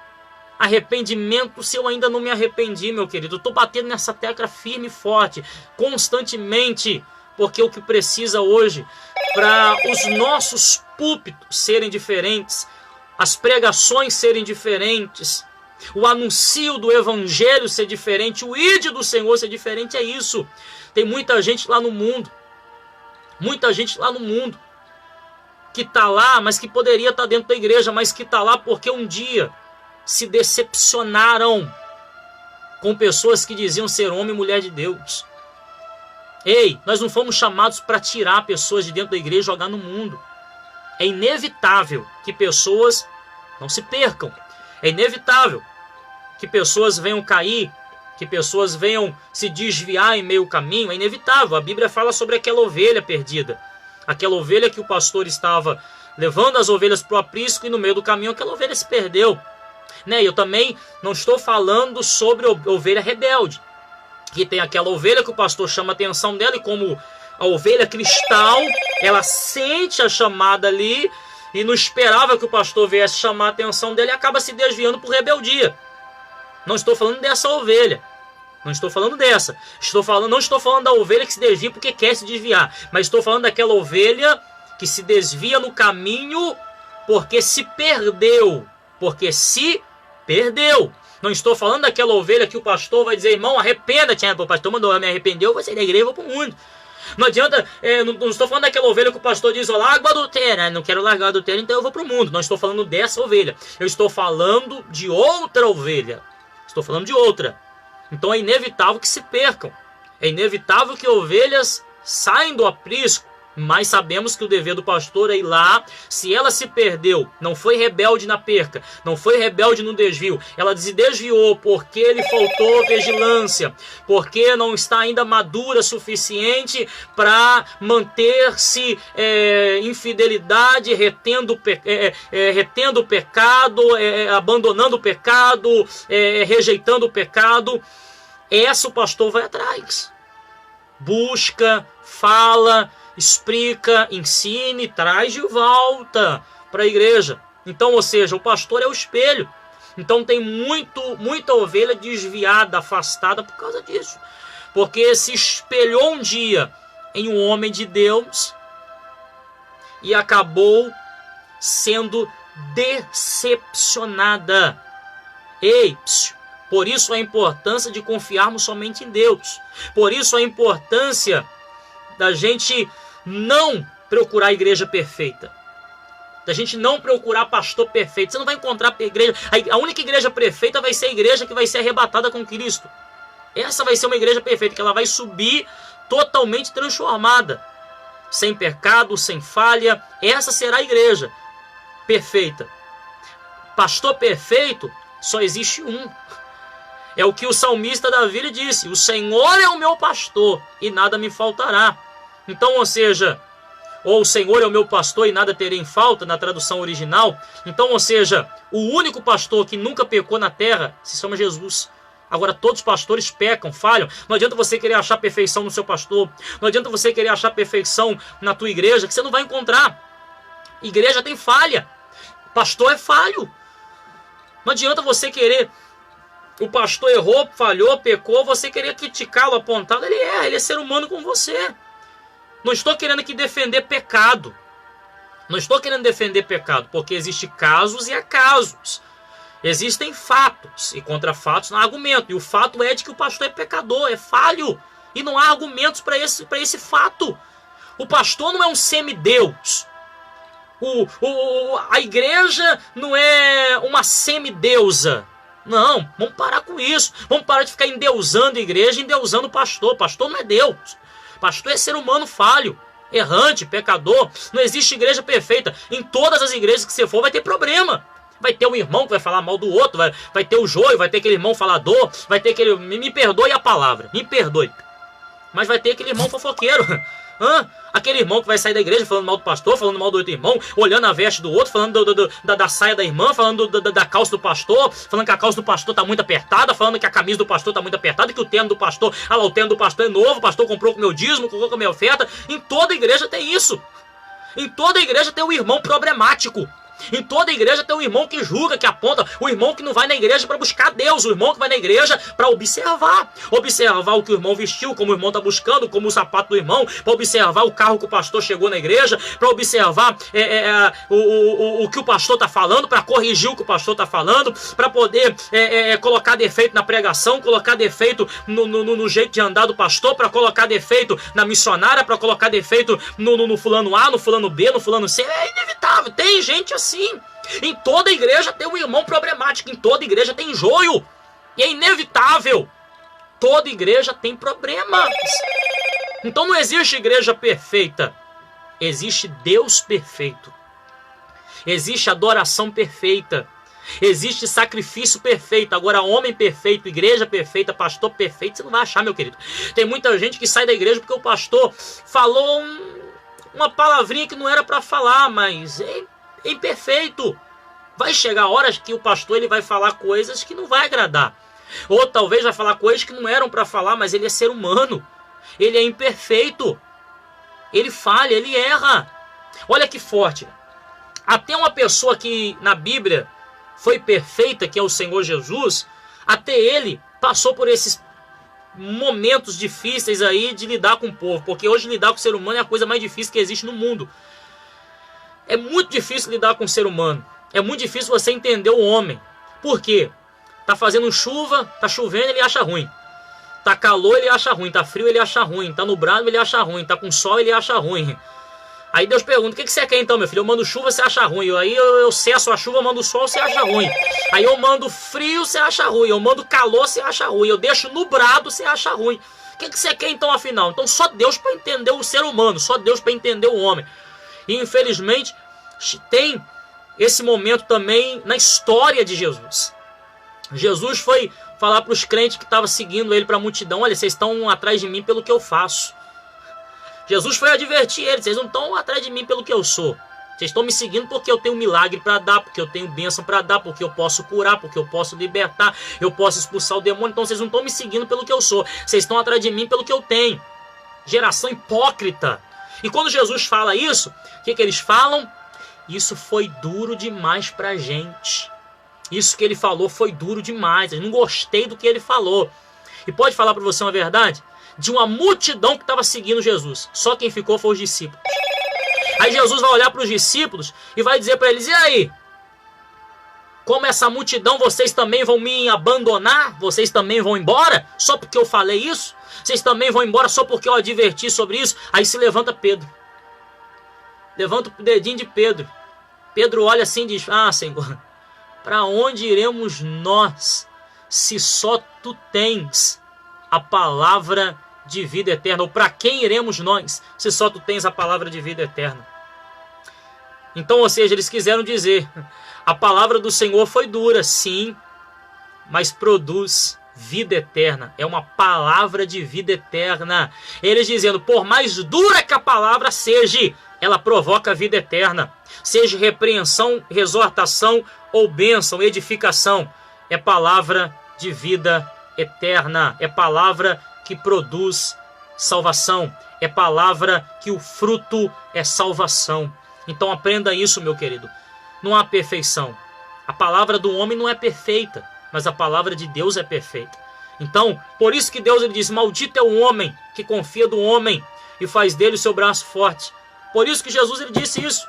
arrependimento se eu ainda não me arrependi, meu querido. Eu estou batendo nessa tecla firme e forte, constantemente, porque o que precisa hoje, para os nossos púlpitos serem diferentes, as pregações serem diferentes, o anúncio do evangelho ser diferente, o ide do Senhor ser diferente, é isso. Tem muita gente lá no mundo, que está lá, mas que poderia estar dentro da igreja, mas que está lá porque um dia se decepcionaram com pessoas que diziam ser homem e mulher de Deus. Ei, nós não fomos chamados para tirar pessoas de dentro da igreja e jogar no mundo. É inevitável que pessoas não se percam. É inevitável que pessoas venham cair, que pessoas venham se desviar em meio caminho. É inevitável. A Bíblia fala sobre aquela ovelha perdida. Aquela ovelha que o pastor estava levando as ovelhas para o aprisco e no meio do caminho aquela ovelha se perdeu. Eu também não estou falando sobre ovelha rebelde. Que tem aquela ovelha que o pastor chama a atenção dela e como a ovelha cristal, ela sente a chamada ali e não esperava que o pastor viesse chamar a atenção dela e acaba se desviando por rebeldia. Não estou falando dessa ovelha. Não estou falando dessa. Não estou falando da ovelha que se desvia porque quer se desviar. Mas estou falando daquela ovelha que se desvia no caminho porque se perdeu. Não estou falando daquela ovelha que o pastor vai dizer, irmão, arrependa-te. O pastor mandou, eu me arrependeu, eu vou sair da igreja e vou para o mundo. Não adianta, não estou falando daquela ovelha que o pastor diz, larga o adultério, não quero largar o adultério, então eu vou para o mundo. Não estou falando dessa ovelha. Eu estou falando de outra ovelha. Estou falando de outra. Então é inevitável que se percam. É inevitável que ovelhas saiam do aprisco Mas sabemos que o dever do pastor é ir lá. Se ela se perdeu, não foi rebelde na perca, não foi rebelde no desvio, ela se desviou porque lhe faltou vigilância, porque não está ainda madura o suficiente para manter-se em fidelidade, retendo o pecado, abandonando o pecado, rejeitando o pecado. Essa o pastor vai atrás, busca, fala, explica, ensine, traz de volta para a igreja. Então, ou seja, o pastor é o espelho. Então tem muita ovelha desviada, afastada por causa disso. Porque se espelhou um dia em um homem de Deus e acabou sendo decepcionada. Ei, por isso a importância de confiarmos somente em Deus. Por isso a importância da gente não procurar a igreja perfeita, da gente não procurar pastor perfeito. Você não vai encontrar igreja. A única igreja perfeita vai ser a igreja que vai ser arrebatada com Cristo. Essa vai ser uma igreja perfeita, que ela vai subir totalmente transformada, sem pecado, sem falha. Essa será a igreja perfeita. Pastor perfeito, só existe um. É o que o salmista Davi disse: o Senhor é o meu pastor e nada me faltará. Então, ou seja, ou o Senhor é o meu pastor e nada terei em falta, na tradução original. Então, ou seja, o único pastor que nunca pecou na terra se chama Jesus. Agora, todos os pastores pecam, falham. Não adianta você querer achar perfeição no seu pastor. Não adianta você querer achar perfeição na tua igreja, que você não vai encontrar. Igreja tem falha. Pastor é falho. Não adianta você querer... O pastor errou, falhou, pecou, você querer criticá-lo, apontá-lo. Ele é ser humano como você. Não estou querendo aqui defender pecado. Não estou querendo defender pecado, porque existem casos e acasos. Existem fatos, e contra fatos não há argumento. E o fato é de que o pastor é pecador, é falho. E não há argumentos para esse fato. O pastor não é um semideus. A igreja não é uma semideusa. Não, vamos parar com isso. Vamos parar de ficar endeusando a igreja, endeusando o pastor. Pastor não é Deus. Pastor é ser humano falho, errante, pecador. Não existe igreja perfeita. Em todas as igrejas que você for vai ter problema. Vai ter um irmão que vai falar mal do outro, vai ter o joio, vai ter aquele irmão falador, vai ter aquele... Me perdoe a palavra, me perdoe. Mas vai ter aquele irmão fofoqueiro. Aquele irmão que vai sair da igreja falando mal do pastor, falando mal do outro irmão, olhando a veste do outro, falando da saia da irmã, falando da calça do pastor, falando que a calça do pastor está muito apertada, falando que a camisa do pastor está muito apertada, que o terno do pastor, o terno do pastor é novo, o pastor comprou com o meu dízimo, colocou com a minha oferta. Em toda igreja tem isso. Em toda igreja tem um irmão problemático. Em toda igreja tem um irmão que julga, que aponta, o irmão que não vai na igreja para buscar Deus, o irmão que vai na igreja para observar o que o irmão vestiu, como o irmão está buscando, como o sapato do irmão, para observar o carro que o pastor chegou na igreja, para observar o que o pastor está falando, para corrigir o que o pastor está falando, para poder colocar defeito na pregação, colocar defeito no jeito de andar do pastor, para colocar defeito na missionária, para colocar defeito no fulano A, no fulano B, no fulano C. É inevitável, tem gente assim. Em toda igreja tem um irmão problemático, em toda igreja tem joio, e é inevitável. Toda igreja tem problemas. Então não existe igreja perfeita, existe Deus perfeito, existe adoração perfeita, existe sacrifício perfeito. Agora, homem perfeito, igreja perfeita, pastor perfeito, você não vai achar, meu querido. Tem muita gente que sai da igreja porque o pastor falou uma palavrinha que não era para falar, mas é imperfeito. Vai chegar horas que o pastor ele vai falar coisas que não vai agradar. Ou talvez vai falar coisas que não eram para falar, mas ele é ser humano. Ele é imperfeito. Ele falha, ele erra. Olha que forte. Até uma pessoa que na Bíblia foi perfeita, que é o Senhor Jesus, até ele passou por esses momentos difíceis aí de lidar com o povo. Porque hoje lidar com o ser humano é a coisa mais difícil que existe no mundo. É muito difícil lidar com o ser humano. É muito difícil você entender o homem. Por quê? Tá fazendo chuva, tá chovendo, ele acha ruim. Tá calor, ele acha ruim. Tá frio, ele acha ruim. Tá nublado, ele acha ruim. Tá com sol, ele acha ruim. Aí Deus pergunta: o que você quer então, meu filho? Eu mando chuva, você acha ruim. Aí eu cesso a chuva, mando sol, você acha ruim. Aí eu mando frio, você acha ruim. Eu mando calor, você acha ruim. Eu deixo nublado, você acha ruim. O que você quer então afinal? Então só Deus para entender o ser humano, só Deus para entender o homem. E infelizmente tem esse momento também na história de Jesus. Jesus foi falar para os crentes que estavam seguindo ele, para a multidão: olha, vocês estão atrás de mim pelo que eu faço. Jesus foi advertir eles: vocês não estão atrás de mim pelo que eu sou. Vocês estão me seguindo porque eu tenho milagre para dar, porque eu tenho bênção para dar, porque eu posso curar, porque eu posso libertar, eu posso expulsar o demônio. Então vocês não estão me seguindo pelo que eu sou. Vocês estão atrás de mim pelo que eu tenho. Geração hipócrita. E quando Jesus fala isso, o que eles falam? Isso foi duro demais para a gente. Isso que ele falou foi duro demais. Eu não gostei do que ele falou. E pode falar para você uma verdade? De uma multidão que estava seguindo Jesus, só quem ficou foi os discípulos. Aí Jesus vai olhar para os discípulos e vai dizer para eles: e aí? Como essa multidão, vocês também vão me abandonar? Vocês também vão embora? Só porque eu falei isso? Vocês também vão embora só porque eu adverti sobre isso? Aí se levanta Pedro. Levanta o dedinho de Pedro. Pedro olha assim e diz: ah, Senhor, para onde iremos nós, se só tu tens a palavra de vida eterna? Ou para quem iremos nós, se só tu tens a palavra de vida eterna? Então, ou seja, eles quiseram dizer: a palavra do Senhor foi dura, sim, mas produz vida eterna. É uma palavra de vida eterna. Eles dizendo: por mais dura que a palavra seja, ela provoca vida eterna. Seja repreensão, exortação ou bênção, edificação, é palavra de vida eterna. É palavra que produz salvação. É palavra que o fruto é salvação. Então aprenda isso, meu querido. Não há perfeição. A palavra do homem não é perfeita, mas a palavra de Deus é perfeita. Então, por isso que Deus ele diz: maldito é o homem que confia do homem e faz dele o seu braço forte. Por isso que Jesus ele disse isso,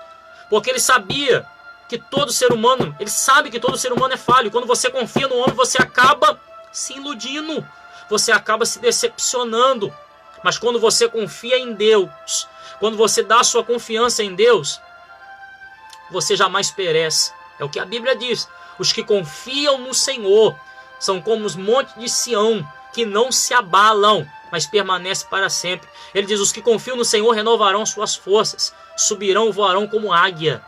porque ele sabia que todo ser humano, ele sabe que todo ser humano é falho. Quando você confia no homem, você acaba se iludindo, você acaba se decepcionando. Mas quando você confia em Deus, quando você dá a sua confiança em Deus, você jamais perece. É o que a Bíblia diz: os que confiam no Senhor são como os montes de Sião, que não se abalam, mas permanecem para sempre. Ele diz: os que confiam no Senhor renovarão suas forças, subirão, voarão como águia.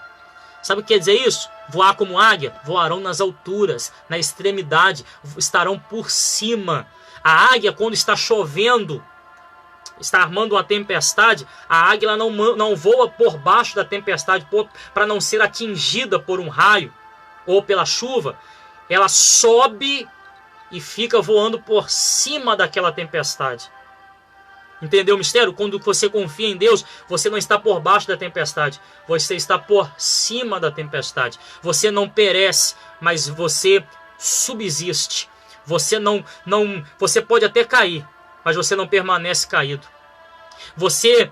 Sabe o que quer dizer isso? Voar como águia? Voarão nas alturas, na extremidade, estarão por cima. A águia, quando está chovendo, está armando uma tempestade, a águia ela não voa por baixo da tempestade para não ser atingida por um raio ou pela chuva. Ela sobe e fica voando por cima daquela tempestade. Entendeu o mistério? Quando você confia em Deus, você não está por baixo da tempestade, você está por cima da tempestade. Você não perece, mas você subsiste. Você pode até cair, mas você não permanece caído. Você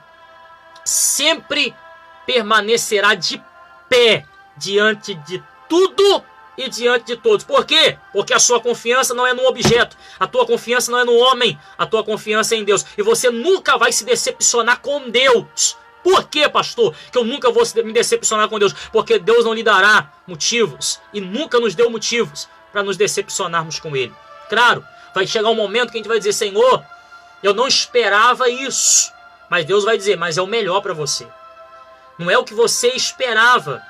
sempre permanecerá de pé diante de tudo e diante de todos. Por quê? Porque a sua confiança não é no objeto, a tua confiança não é no homem, a tua confiança é em Deus. E você nunca vai se decepcionar com Deus. Por quê, pastor, que eu nunca vou me decepcionar com Deus? Porque Deus não lhe dará motivos e nunca nos deu motivos para nos decepcionarmos com Ele. Claro, vai chegar um momento que a gente vai dizer: Senhor, eu não esperava isso. Mas Deus vai dizer: mas é o melhor para você. Não é o que você esperava,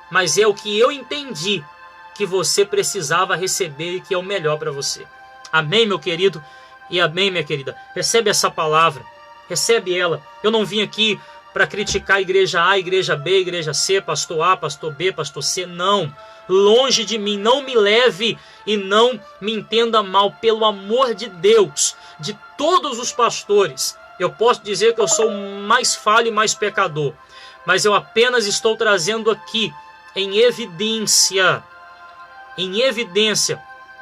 mas é o que eu entendi que você precisava receber e que é o melhor para você. Amém, meu querido? E amém, minha querida? Recebe essa palavra, recebe ela. Eu não vim aqui para criticar a igreja A, a igreja B, a igreja C, pastor A, pastor B, pastor C. Não, longe de mim, não me leve e não me entenda mal. Pelo amor de Deus, de todos os pastores, eu posso dizer que eu sou mais falho e mais pecador, mas eu apenas estou trazendo aqui em evidência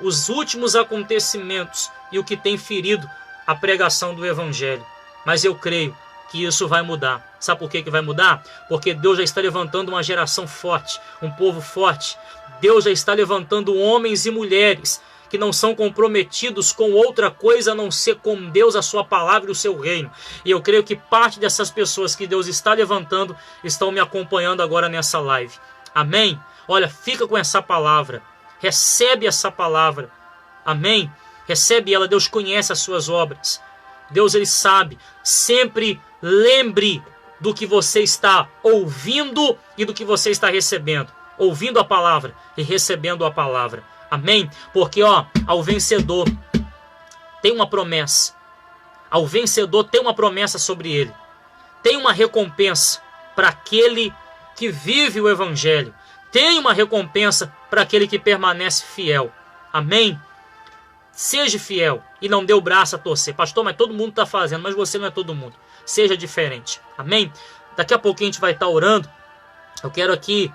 os últimos acontecimentos e o que tem ferido a pregação do Evangelho. Mas eu creio que isso vai mudar. Sabe por que vai mudar? Porque Deus já está levantando uma geração forte, um povo forte. Deus já está levantando homens e mulheres que não são comprometidos com outra coisa a não ser com Deus, a sua palavra e o seu reino. E eu creio que parte dessas pessoas que Deus está levantando estão me acompanhando agora nessa live. Amém? Olha, fica com essa palavra. Recebe essa palavra. Amém? Recebe ela. Deus conhece as suas obras. Deus, Ele sabe. Sempre lembre do que você está ouvindo e do que você está recebendo. Ouvindo a palavra e recebendo a palavra. Amém? Porque, ao vencedor tem uma promessa. Ao vencedor tem uma promessa sobre ele. Tem uma recompensa para aquele que vive o evangelho. Tem uma recompensa para aquele que permanece fiel. Amém? Seja fiel e não dê o braço a torcer. Pastor, mas todo mundo está fazendo, mas você não é todo mundo. Seja diferente. Amém? Daqui a pouquinho a gente vai estar orando. Eu quero aqui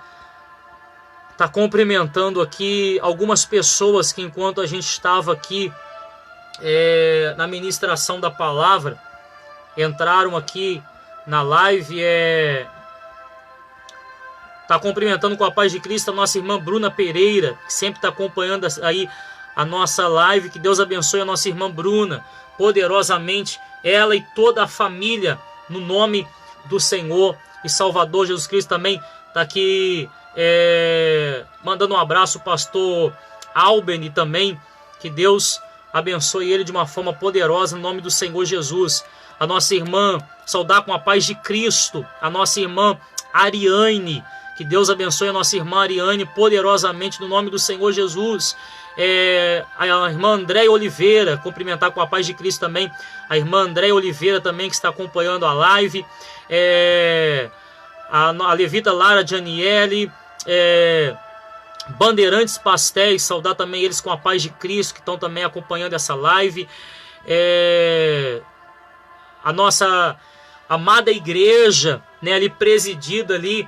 estar cumprimentando aqui algumas pessoas que enquanto a gente estava aqui na ministração da palavra, entraram aqui na live. Está cumprimentando com a paz de Cristo a nossa irmã Bruna Pereira, que sempre está acompanhando aí a nossa live. Que Deus abençoe a nossa irmã Bruna poderosamente, ela e toda a família, no nome do Senhor e Salvador Jesus Cristo. Também está aqui mandando um abraço o pastor Albany também. Que Deus abençoe ele de uma forma poderosa no nome do Senhor Jesus. A nossa irmã, saudar com a paz de Cristo, a nossa irmã Ariane. Que Deus abençoe a nossa irmã Ariane poderosamente no nome do Senhor Jesus. A irmã Andréia Oliveira, cumprimentar com a paz de Cristo também. A irmã Andréia Oliveira também, que está acompanhando a live. A levita Lara Janiele. Bandeirantes Pastéis, saudar também eles com a paz de Cristo, que estão também acompanhando essa live. A nossa amada igreja, né, ali presidida ali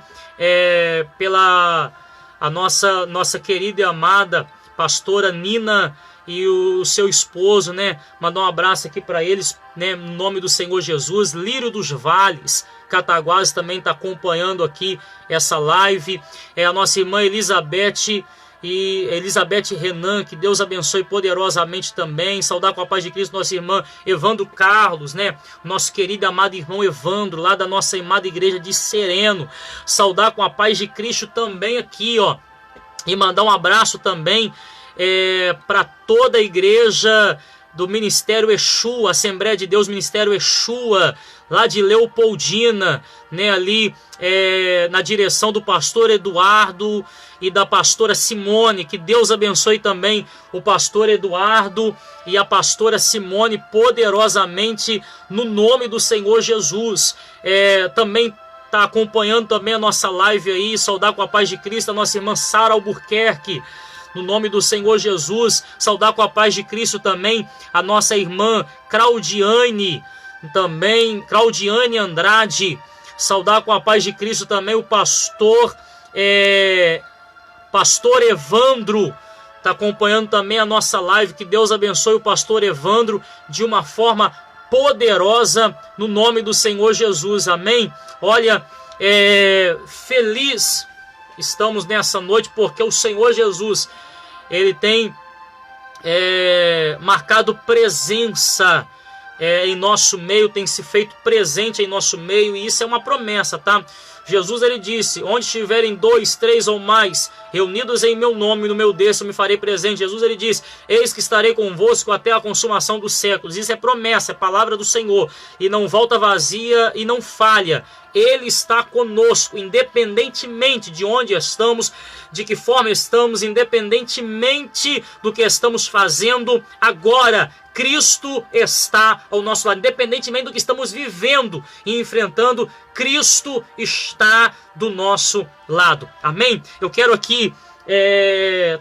pela a nossa querida e amada pastora Nina e o seu esposo, né? Mandar um abraço aqui para eles, né, no nome do Senhor Jesus. Lírio dos Vales, Cataguases, também está acompanhando aqui essa live. A nossa irmã Elizabeth Renan, que Deus abençoe poderosamente também. Saudar com a paz de Cristo nossa irmã Evandro Carlos, né? Nosso querido e amado irmão Evandro, lá da nossa amada igreja de Sereno. Saudar com a paz de Cristo também aqui, e mandar um abraço também para toda a igreja do Ministério Exua, Assembleia de Deus Ministério Exua, lá de Leopoldina, né, ali na direção do pastor Eduardo e da pastora Simone. Que Deus abençoe também o pastor Eduardo e a pastora Simone poderosamente no nome do Senhor Jesus. Também está acompanhando também a nossa live aí, saudar com a paz de Cristo a nossa irmã Sara Albuquerque, no nome do Senhor Jesus. Saudar com a paz de Cristo também a nossa irmã Claudiane, também Claudiane Andrade. Saudar com a paz de Cristo também o pastor Evandro, está acompanhando também a nossa live. Que Deus abençoe o pastor Evandro de uma forma poderosa no nome do Senhor Jesus. Amém? Olha, feliz estamos nessa noite porque o Senhor Jesus, Ele tem marcado presença em nosso meio, tem se feito presente em nosso meio, e isso é uma promessa, tá? Jesus, ele disse: onde estiverem 2, 3 ou mais reunidos em meu nome, no meu desse eu me farei presente. Jesus, ele disse: eis que estarei convosco até a consumação dos séculos. Isso é promessa, é palavra do Senhor, e não volta vazia e não falha. Ele está conosco, independentemente de onde estamos, de que forma estamos, independentemente do que estamos fazendo agora. Cristo está ao nosso lado, independentemente do que estamos vivendo e enfrentando, Cristo está do nosso lado. Amém? Eu quero aqui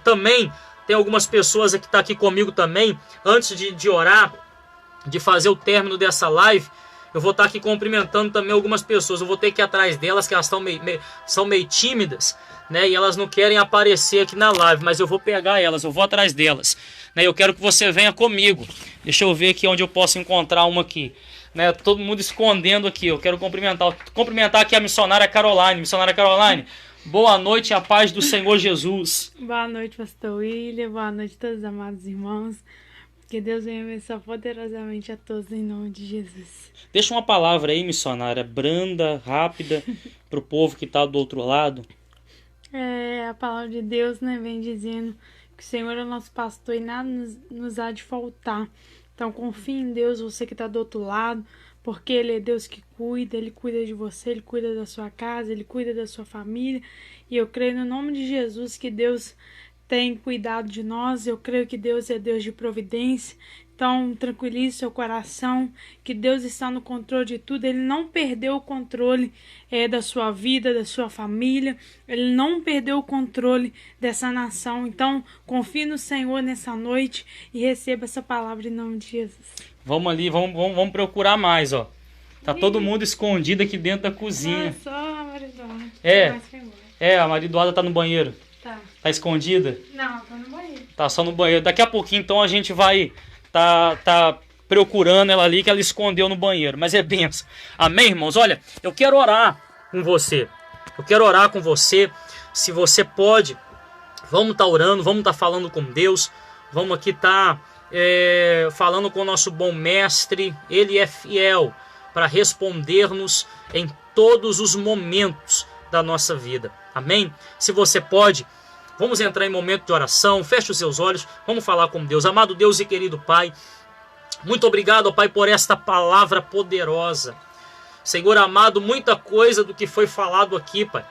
também, tem algumas pessoas que estão aqui comigo também, antes de orar, de fazer o término dessa live, eu vou estar aqui cumprimentando também algumas pessoas. Eu vou ter que ir atrás delas, que elas são meio tímidas, né? E elas não querem aparecer aqui na live, mas eu vou pegar elas, eu vou atrás delas, né? Eu quero que você venha comigo. Deixa eu ver aqui onde eu posso encontrar uma aqui, né? Todo mundo escondendo aqui. Eu quero cumprimentar aqui a missionária Caroline. Missionária Caroline, boa noite, a paz do Senhor Jesus. Boa noite, pastor William. Boa noite a todos os amados irmãos. Que Deus venha abençoar poderosamente a todos em nome de Jesus. Deixa uma palavra aí, missionária, branda, rápida, para o povo que está do outro lado. A palavra de Deus, né, vem dizendo que o Senhor é o nosso pastor e nada nos há de faltar. Então confie em Deus, você que está do outro lado, porque Ele é Deus que cuida, Ele cuida de você, Ele cuida da sua casa, Ele cuida da sua família. E eu creio no nome de Jesus que Deus tem cuidado de nós, eu creio que Deus é Deus de providência. Então, tranquilize seu coração, que Deus está no controle de tudo. Ele não perdeu o controle da sua vida, da sua família. Ele não perdeu o controle dessa nação. Então, confie no Senhor nessa noite e receba essa palavra em nome de Jesus. Vamos ali, vamos procurar mais, ó. Tá todo mundo escondido aqui dentro da cozinha. Só a Maridoada. A Maridoada tá no banheiro. Tá escondida? Não, tá no banheiro. Tá só no banheiro. Daqui a pouquinho, então, a gente vai tá procurando ela ali, que ela escondeu no banheiro. Mas é benção. Amém, irmãos? Olha, eu quero orar com você. Eu quero orar com você. Se você pode, vamos estar orando, vamos estar falando com Deus. Vamos aqui estar falando com o nosso bom mestre. Ele é fiel para responder-nos em todos os momentos da nossa vida. Amém? Se você pode, vamos entrar em momento de oração. Feche os seus olhos, vamos falar com Deus. Amado Deus e querido Pai, muito obrigado, ó Pai, por esta palavra poderosa. Senhor amado, muita coisa do que foi falado aqui, Pai.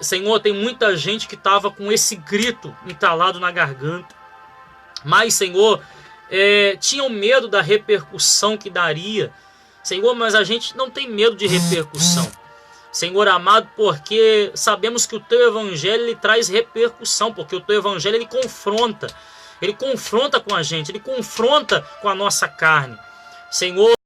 Senhor, tem muita gente que estava com esse grito entalado na garganta. Mas, Senhor, tinham medo da repercussão que daria. Senhor, mas a gente não tem medo de repercussão. Senhor amado, porque sabemos que o Teu Evangelho ele traz repercussão, porque o Teu Evangelho ele confronta com a gente, ele confronta com a nossa carne. Senhor,